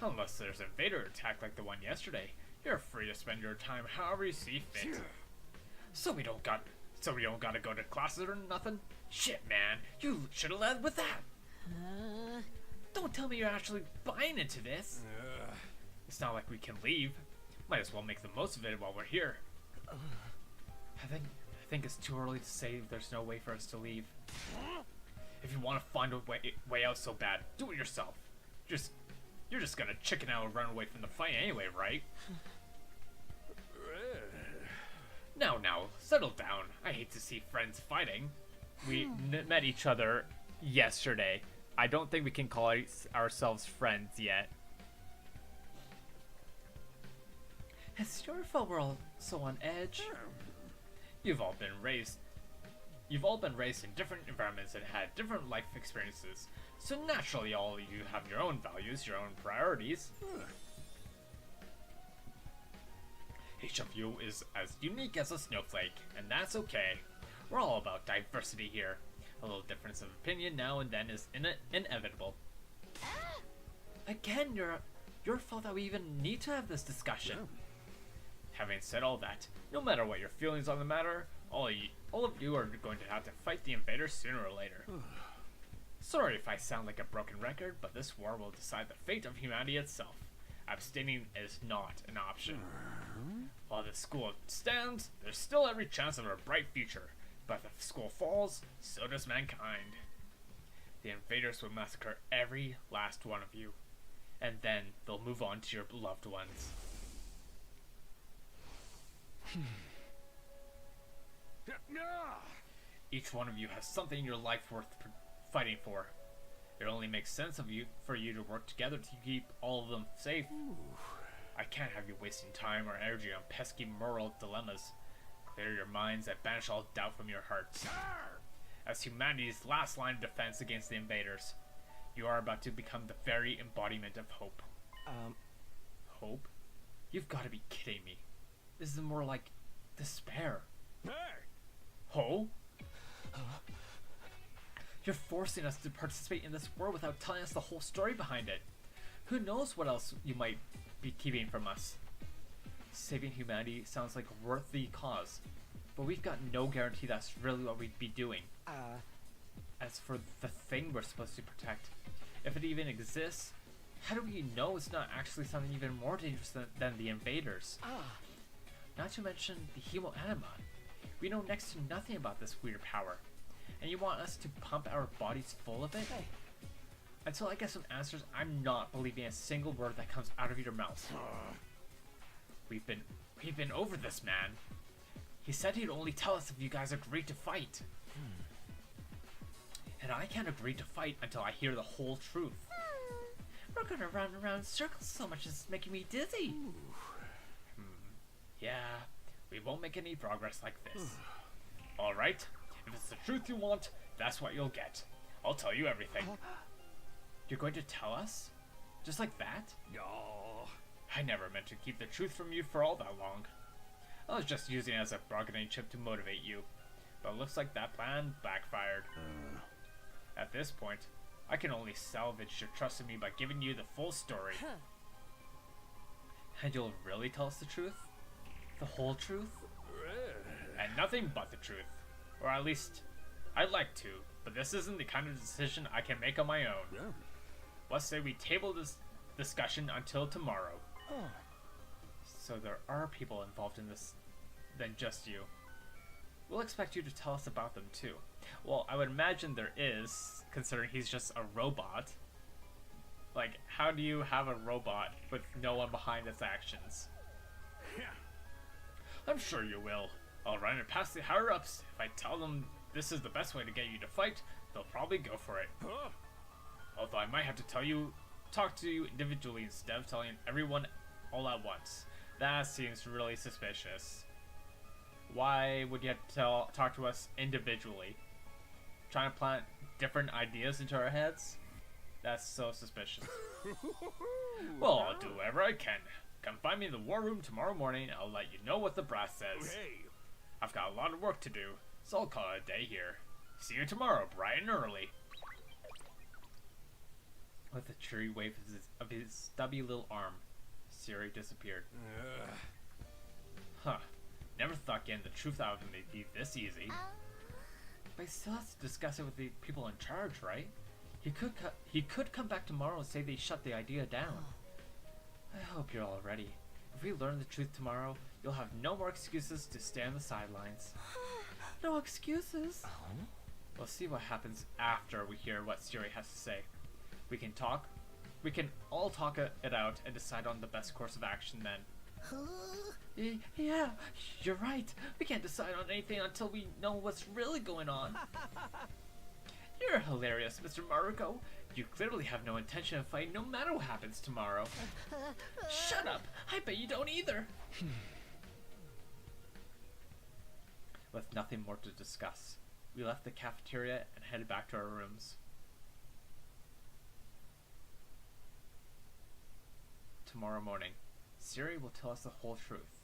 Unless there's a Vader attack like the one yesterday, you're free to spend your time however you see fit. So we don't gotta go to classes or nothing? Shit, man, you should have led with that. Don't tell me you're actually buying into this. It's not like we can leave. Might as well make the most of it while we're here. I think it's too early to say there's no way for us to leave. If you want to find a way out so bad, do it yourself. You're just gonna chicken out and run away from the fight anyway, right? Now, settle down. I hate to see friends fighting. We met each other yesterday. I don't think we can call ourselves friends yet. It's your fault we're all so on edge. You've all been raised in different environments and had different life experiences. So naturally all of you have your own values, your own priorities. Each of you is as unique as a snowflake, and that's okay. We're all about diversity here. A little difference of opinion now and then is inevitable. Again, your fault that we even need to have this discussion. Having said all that, no matter what your feelings on the matter, all of you are going to have to fight the invaders sooner or later. Sorry if I sound like a broken record, but this war will decide the fate of humanity itself. Abstaining is not an option. While the school stands, there's still every chance of a bright future, But if the skull falls, so does mankind. The invaders will massacre every last one of you, and then they'll move on to your loved ones. Each one of you has something in your life worth fighting for. It only makes sense for you to work together to keep all of them safe. I can't have you wasting time or energy on pesky moral dilemmas. Clear your minds and banish all doubt from your hearts. As humanity's last line of defense against the invaders, you are about to become the very embodiment of hope. Hope? You've got to be kidding me. This is more like despair. Ho? You're forcing us to participate in this war without telling us the whole story behind it. Who knows what else you might be keeping from us? Saving humanity sounds like a worthy cause, but we've got no guarantee that's really what we'd be doing. As for the thing we're supposed to protect, if it even exists, how do we know it's not actually something even more dangerous than the invaders? Not to mention the Hemo Anima. We know next to nothing about this weird power, and you want us to pump our bodies full of it? Until I get some answers, I'm not believing a single word that comes out of your mouth. We've been over this, man. He said he'd only tell us if you guys agreed to fight. And I can't agree to fight until I hear the whole truth. We're gonna run around in circles so much it's making me dizzy. Yeah, we won't make any progress like this. Alright, if it's the truth you want, that's what you'll get. I'll tell you everything. You're going to tell us? Just like that? No. I never meant to keep the truth from you for all that long. I was just using it as a bargaining chip to motivate you. But it looks like that plan backfired. At this point, I can only salvage your trust in me by giving you the full story. And you'll really tell us the truth? The whole truth? And nothing but the truth. Or at least, I'd like to, but this isn't the kind of decision I can make on my own. Let's say we table this discussion until tomorrow. So there are people involved in this than just you. We'll expect you to tell us about them too. Well, I would imagine there is, considering he's just a robot. Like, how do you have a robot with no one behind its actions? I'm sure you will. I'll run it past the higher-ups. If I tell them this is the best way to get you to fight, they'll probably go for it. Although I might have to talk to you individually instead of telling everyone all at once. That seems really suspicious. Why would you have to talk to us individually? Trying to plant different ideas into our heads? That's so suspicious. Well, I'll do whatever I can. Come find me in the war room tomorrow morning. I'll let you know what the brass says. I've got a lot of work to do, so I'll call it a day here. See you tomorrow, bright and early. With a cheery wave of his stubby little arm, Siri disappeared. Huh. Never thought getting the truth out of him would be this easy. But he still has to discuss it with the people in charge, right? He could come back tomorrow and say they shut the idea down. I hope you're all ready. If we learn the truth tomorrow, you'll have no more excuses to stay on the sidelines. No excuses? We'll see what happens after we hear what Siri has to say. We can all talk it out and decide on the best course of action then. Yeah, you're right. We can't decide on anything until we know what's really going on. You're hilarious, Mr. Maruko. You clearly have no intention of fighting no matter what happens tomorrow. Shut up! I bet you don't either! With nothing more to discuss, we left the cafeteria and headed back to our rooms. Tomorrow morning, Siri will tell us the whole truth.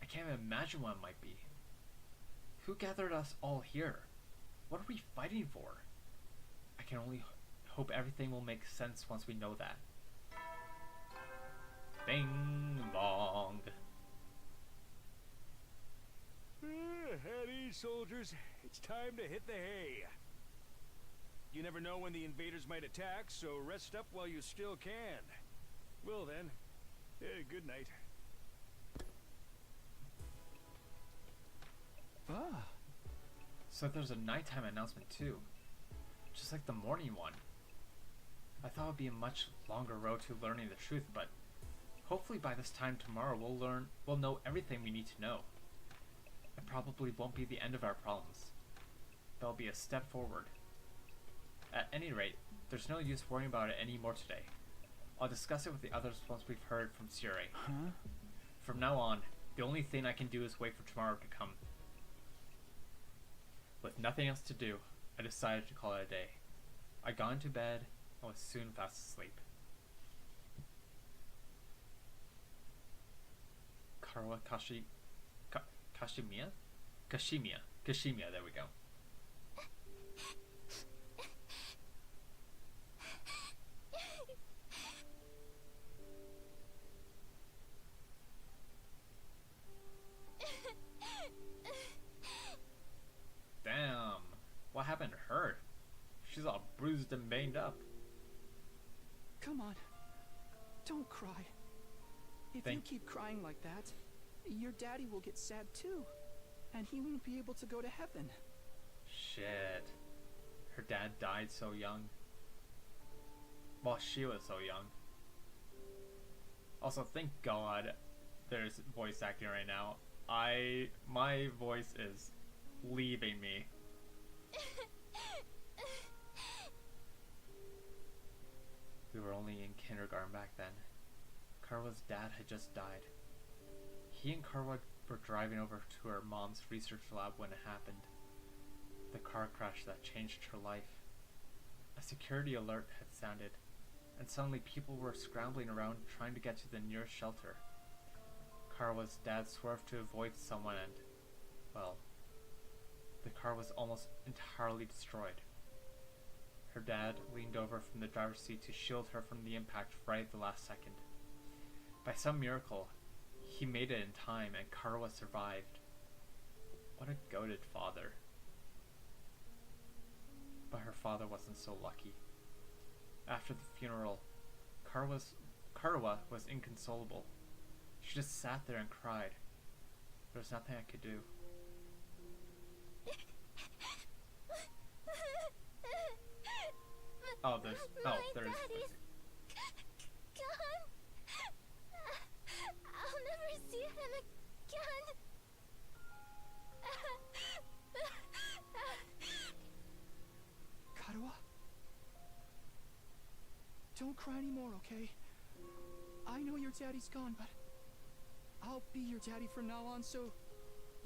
I can't even imagine what it might be. Who gathered us all here? What are we fighting for? I can only hope everything will make sense once we know that. Bing bong. At ease, soldiers. It's time to hit the hay. You never know when the invaders might attack, so rest up while you still can. Well then, good night. So there's a nighttime announcement too, just like the morning one. I thought it would be a much longer road to learning the truth, but hopefully by this time tomorrow we'll know everything we need to know. It probably won't be the end of our problems. There'll be a step forward. At any rate, there's no use worrying about it anymore today. I'll discuss it with the others once we've heard from Sire. Huh? From now on, the only thing I can do is wait for tomorrow to come. With nothing else to do, I decided to call it a day. I got into bed and was soon fast asleep. Karawa Kashimiya? Kashimiya, there we go. Damn, what happened to her? She's all bruised and banged up. Come on, don't cry. If you keep crying like that, your daddy will get sad too, and he won't be able to go to heaven. Shit. Her dad died so young. Well, she was so young. Also, thank God there's voice acting right now. My voice is leaving me. We were only in kindergarten back then. Karwa's dad had just died. He and Karwa were driving over to her mom's research lab when it happened. The car crash that changed her life. A security alert had sounded, and suddenly people were scrambling around trying to get to the nearest shelter. Karwa's dad swerved to avoid someone and, well, the car was almost entirely destroyed. Her dad leaned over from the driver's seat to shield her from the impact right at the last second. By some miracle, he made it in time and Karwa survived. What a goated father. But her father wasn't so lucky. After the funeral, Karwa was inconsolable. She just sat there and cried. There was nothing I could do. There's Daddy's gone. I'll never see him again. Karawa? Don't cry anymore, okay? I know your daddy's gone, but I'll be your daddy from now on, so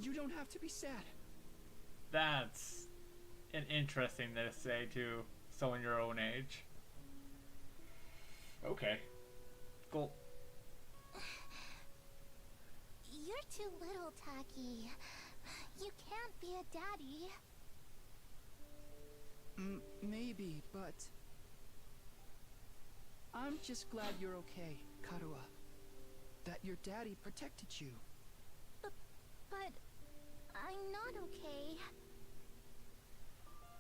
you don't have to be sad. That's an interesting thing to say to someone your own age. Okay. Cool. You're too little, Taki. You can't be a daddy. Maybe, but I'm just glad you're okay, Karawa. That your daddy protected you. But I'm not okay.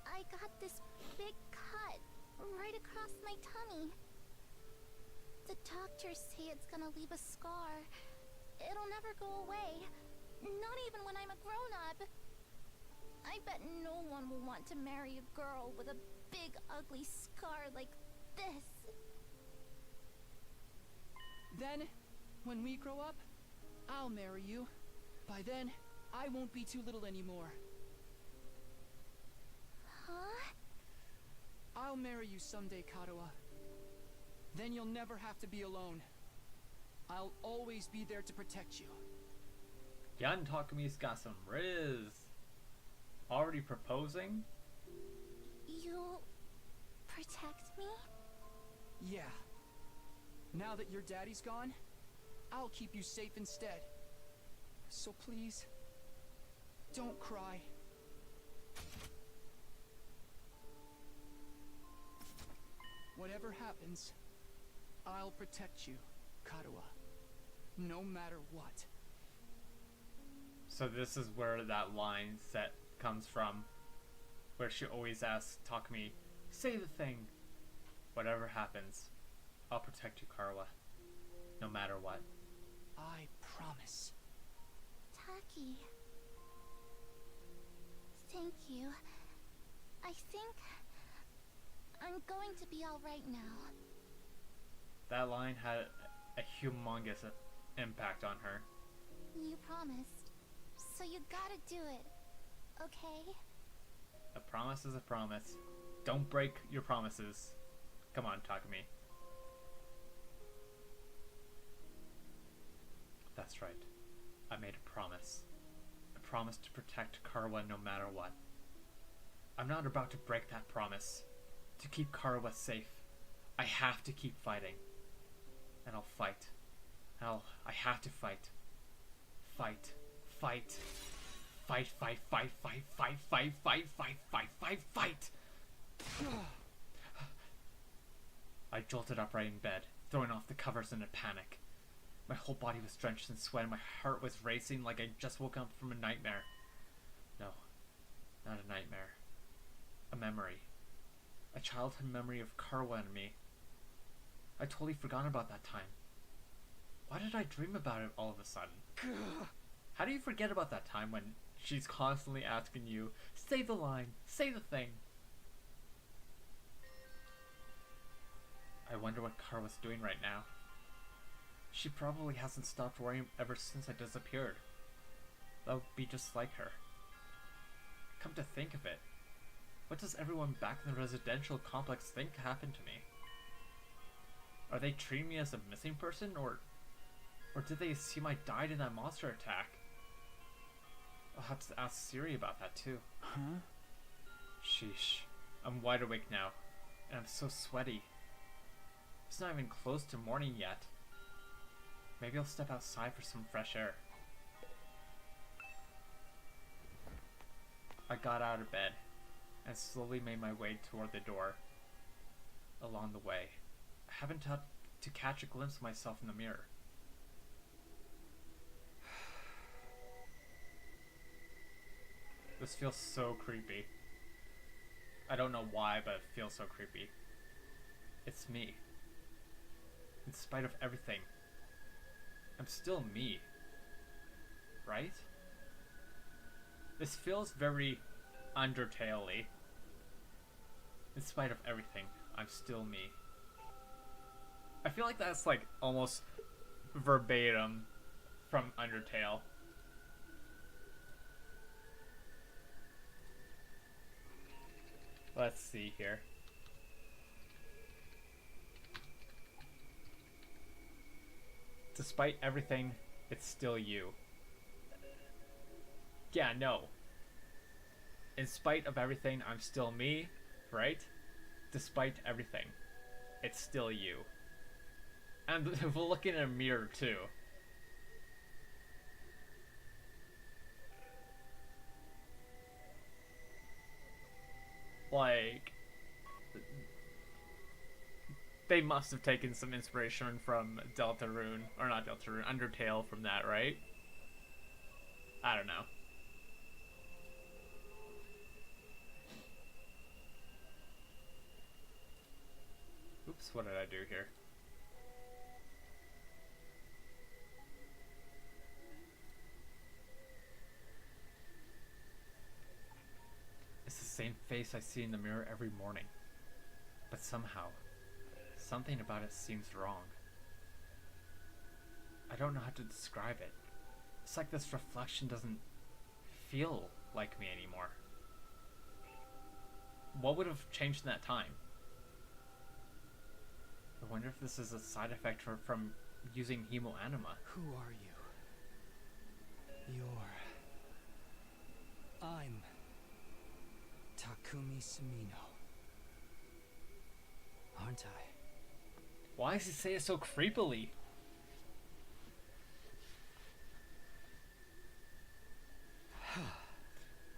I got this big cut right across my tummy. The doctors say it's gonna leave a scar. It'll never go away. Not even when I'm a grown-up. I bet no one will want to marry a girl with a big ugly scar like this. Then, when we grow up, I'll marry you. By then, I won't be too little anymore. Huh? I'll marry you someday, Karawa. Then you'll never have to be alone. I'll always be there to protect you. Yan Takumi's got some riz. Already proposing? You'll protect me? Yeah. Now that your daddy's gone, I'll keep you safe instead. So please, don't cry. Whatever happens, I'll protect you, Karawa. No matter what. So this is where that line set comes from, where she always asks Takumi, say the thing. Whatever happens, I'll protect you, Karawa. No matter what. I promise. Taki. Thank you. I think I'm going to be alright now. That line had a humongous impact on her. You promised. So you gotta do it. Okay? A promise is a promise. Don't break your promises. Come on, Takumi. That's right. I made a promise. A promise to protect Karawa no matter what. I'm not about to break that promise. To keep Karawa safe, I have to keep fighting. And I'll fight. I have to fight. Fight. Fight. Fight, fight, fight, fight, fight, fight, fight, fight, fight, fight, fight! I jolted upright in bed, throwing off the covers in a panic. My whole body was drenched in sweat and my heart was racing like I just woke up from a nightmare. No, not a nightmare. A memory. A childhood memory of Karawa and me. I totally forgot about that time. Why did I dream about it all of a sudden? How do you forget about that time when she's constantly asking you, say the line, say the thing? I wonder what Karawa's doing right now. She probably hasn't stopped worrying ever since I disappeared. That would be just like her. Come to think of it, what does everyone back in the residential complex think happened to me? Are they treating me as a missing person, or did they assume I died in that monster attack? I'll have to ask Siri about that too. Huh? Sheesh. I'm wide awake now, and I'm so sweaty. It's not even close to morning yet. Maybe I'll step outside for some fresh air. I got out of bed and slowly made my way toward the door. Along the way, I happened to catch a glimpse of myself in the mirror. This feels so creepy. I don't know why, but it feels so creepy. It's me. In spite of everything, I'm still me. Right? This feels very Undertale-y. In spite of everything, I'm still me. I feel like that's like almost verbatim from Undertale. Let's see here. Despite everything, it's still you. Yeah, no. In spite of everything, I'm still me, right? Despite everything, it's still you. And we're looking in a mirror too. Like, they must have taken some inspiration from Deltarune, or not Deltarune, Undertale from that, right? I don't know. Oops, what did I do here? It's the same face I see in the mirror every morning. But somehow, something about it seems wrong. I don't know how to describe it. It's like this reflection doesn't feel like me anymore. What would have changed in that time? I wonder if this is a side effect from using hemoanima. Who are you? I'm Takumi Sumino. Aren't I? Why does he say it so creepily?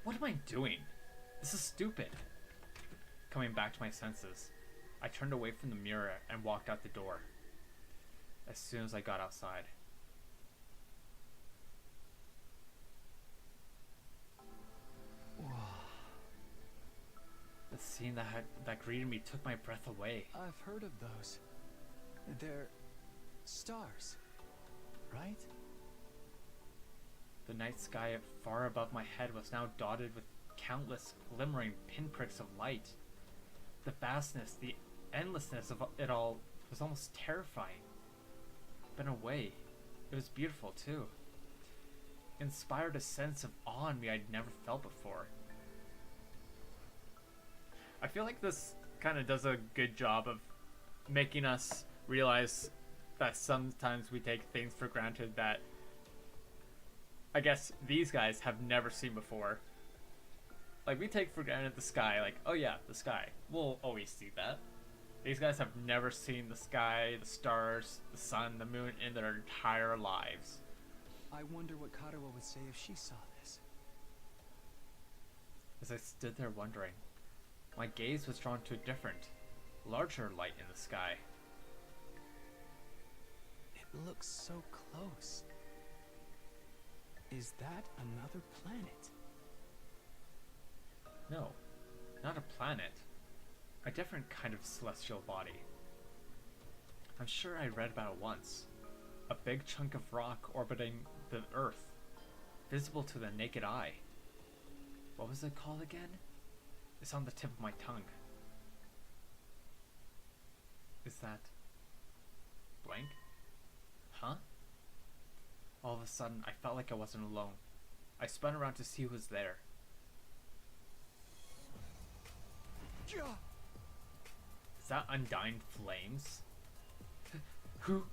What am I doing? This is stupid. Coming back to my senses, I turned away from the mirror and walked out the door. As soon as I got outside. The scene that greeted me took my breath away. I've heard of those. They're stars, right? The night sky far above my head was now dotted with countless glimmering pinpricks of light. The vastness, the endlessness of it all was almost terrifying. But in a way, it was beautiful too. It inspired a sense of awe in me I'd never felt before. I feel like this kind of does a good job of making us realize that sometimes we take things for granted that I guess these guys have never seen before. Like, we take for granted the sky, like, oh yeah, the sky. We'll always see that. These guys have never seen the sky, the stars, the sun, the moon in their entire lives. I wonder what Karawa would say if she saw this. As I stood there wondering, my gaze was drawn to a different, larger light in the sky. It looks so close. Is that another planet? No, not a planet. A different kind of celestial body. I'm sure I read about it once. A big chunk of rock orbiting the Earth, visible to the naked eye. What was it called again? It's on the tip of my tongue. Is that blank? Huh? All of a sudden, I felt like I wasn't alone. I spun around to see who was there. Is that Undying Flames? Who?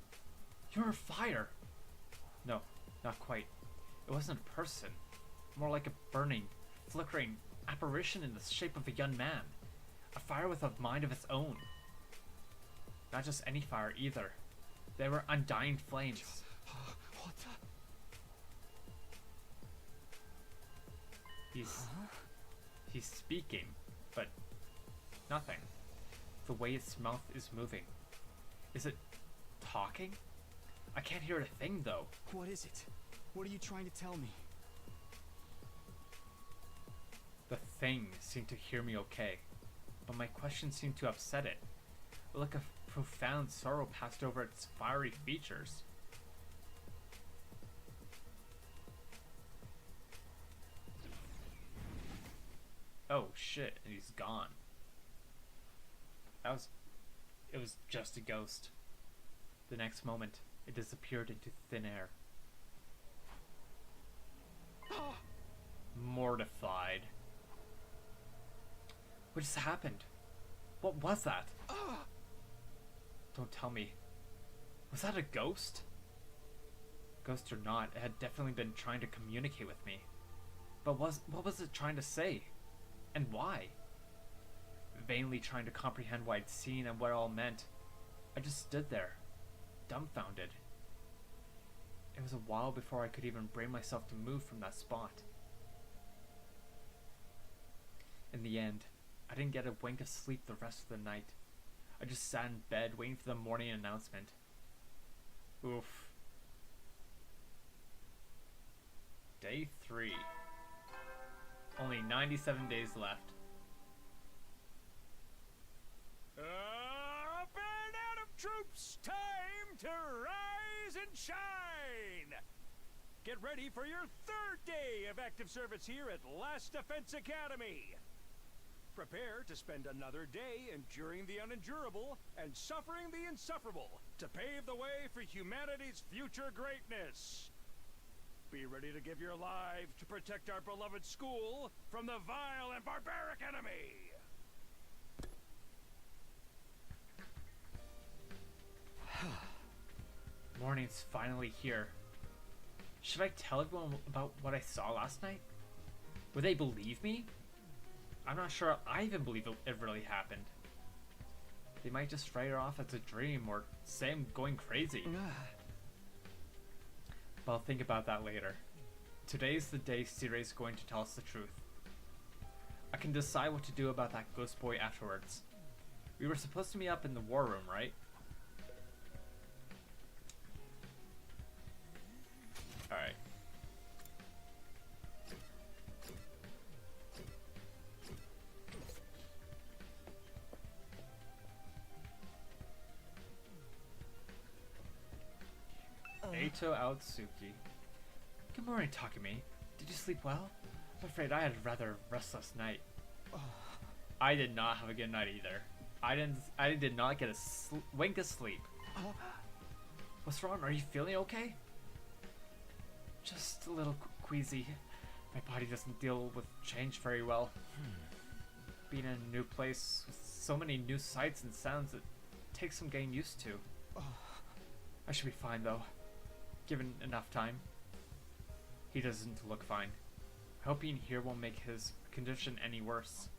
You're a fire! No, not quite. It wasn't a person. More like a burning, flickering apparition in the shape of a young man. A fire with a mind of its own. Not just any fire either. They were Undying Flames. What the? He's speaking, but nothing. The way its mouth is moving. Is it talking? I can't hear a thing though. What is it? What are you trying to tell me? The thing seemed to hear me okay, but my question seemed to upset it. A look of profound sorrow passed over its fiery features. Oh shit, and he's gone. It was just a ghost. The next moment, it disappeared into thin air. Mortified. What just happened? What was that? Don't tell me. Was that a ghost? Ghost or not, it had definitely been trying to communicate with me. But what was it trying to say? And why? Vainly trying to comprehend what I'd seen and what it all meant, I just stood there, dumbfounded. It was a while before I could even bring myself to move from that spot. In the end, I didn't get a wink of sleep the rest of the night. I just sat in bed waiting for the morning announcement. Oof. Day 3. Only 97 days left. Band out of troops, time to rise and shine! Get ready for your 3rd day of active service here at Last Defense Academy. Prepare to spend another day enduring the unendurable and suffering the insufferable to pave the way for humanity's future greatness. Be ready to give your lives to protect our beloved school from the vile and barbaric enemy. Morning's finally here. Should I tell everyone about what I saw last night? Would they believe me? I'm not sure I even believe it really happened. They might just write it off as a dream or say I'm going crazy. But I'll think about that later. Today's the day Sirai's going to tell us the truth. I can decide what to do about that ghost boy afterwards. We were supposed to meet up in the war room, right? Alright. Eito Aotsuki. Good morning, Takumi. Did you sleep well? I'm afraid I had a rather restless night. I did not have a good night either. I did not get a wink of sleep. What's wrong? Are you feeling okay? Just a little queasy. My body doesn't deal with change very well. Being in a new place with so many new sights and sounds, it takes some getting used to. I should be fine though, given enough time. He doesn't look fine. I hope being here won't make his condition any worse.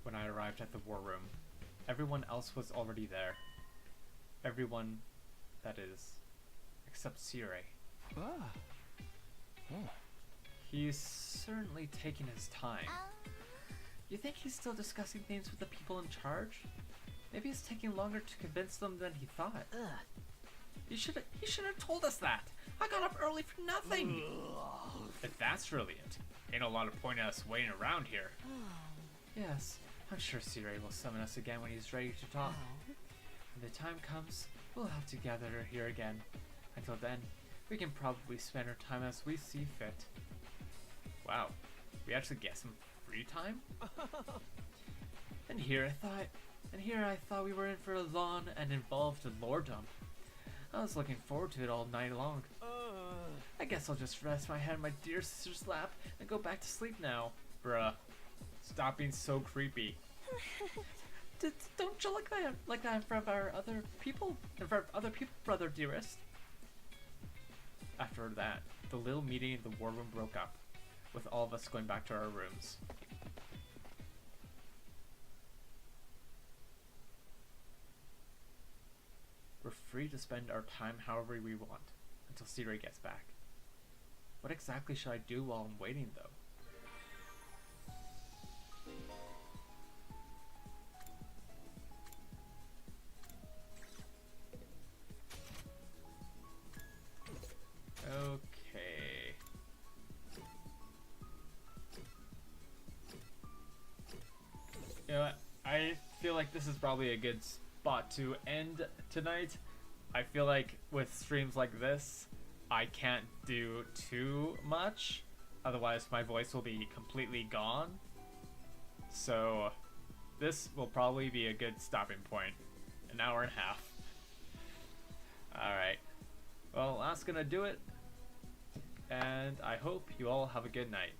When I arrived at the war room, everyone else was already there. Everyone, that is, except Sire. He's certainly taking his time. You think he's still discussing things with the people in charge? Maybe it's taking longer to convince them than he thought. He should have told us that. I got up early for nothing. If that's really it, ain't a lot of point in us waiting around here. Yes, I'm sure Sire will summon us again when he's ready to talk. When the time comes, we'll have to gather here again. Until then, we can probably spend our time as we see fit. Wow, we actually get some free time? And here I thought we were in for a long and involved lordom. I was looking forward to it all night long. I guess I'll just rest my head in my dear sister's lap and go back to sleep now. Bruh, stop being so creepy. Don't you like that in front of our other people? In front of other people, brother dearest. After that, the little meeting in the war room broke up, with all of us going back to our rooms. We're free to spend our time however we want, until Sire gets back. What exactly should I do while I'm waiting, though? Okay. You know what? I feel like this is probably a good spot to end tonight. I feel like with streams like this, I can't do too much. Otherwise, my voice will be completely gone. So, this will probably be a good stopping point. An hour and a half. Alright. Well, that's gonna do it. And I hope you all have a good night.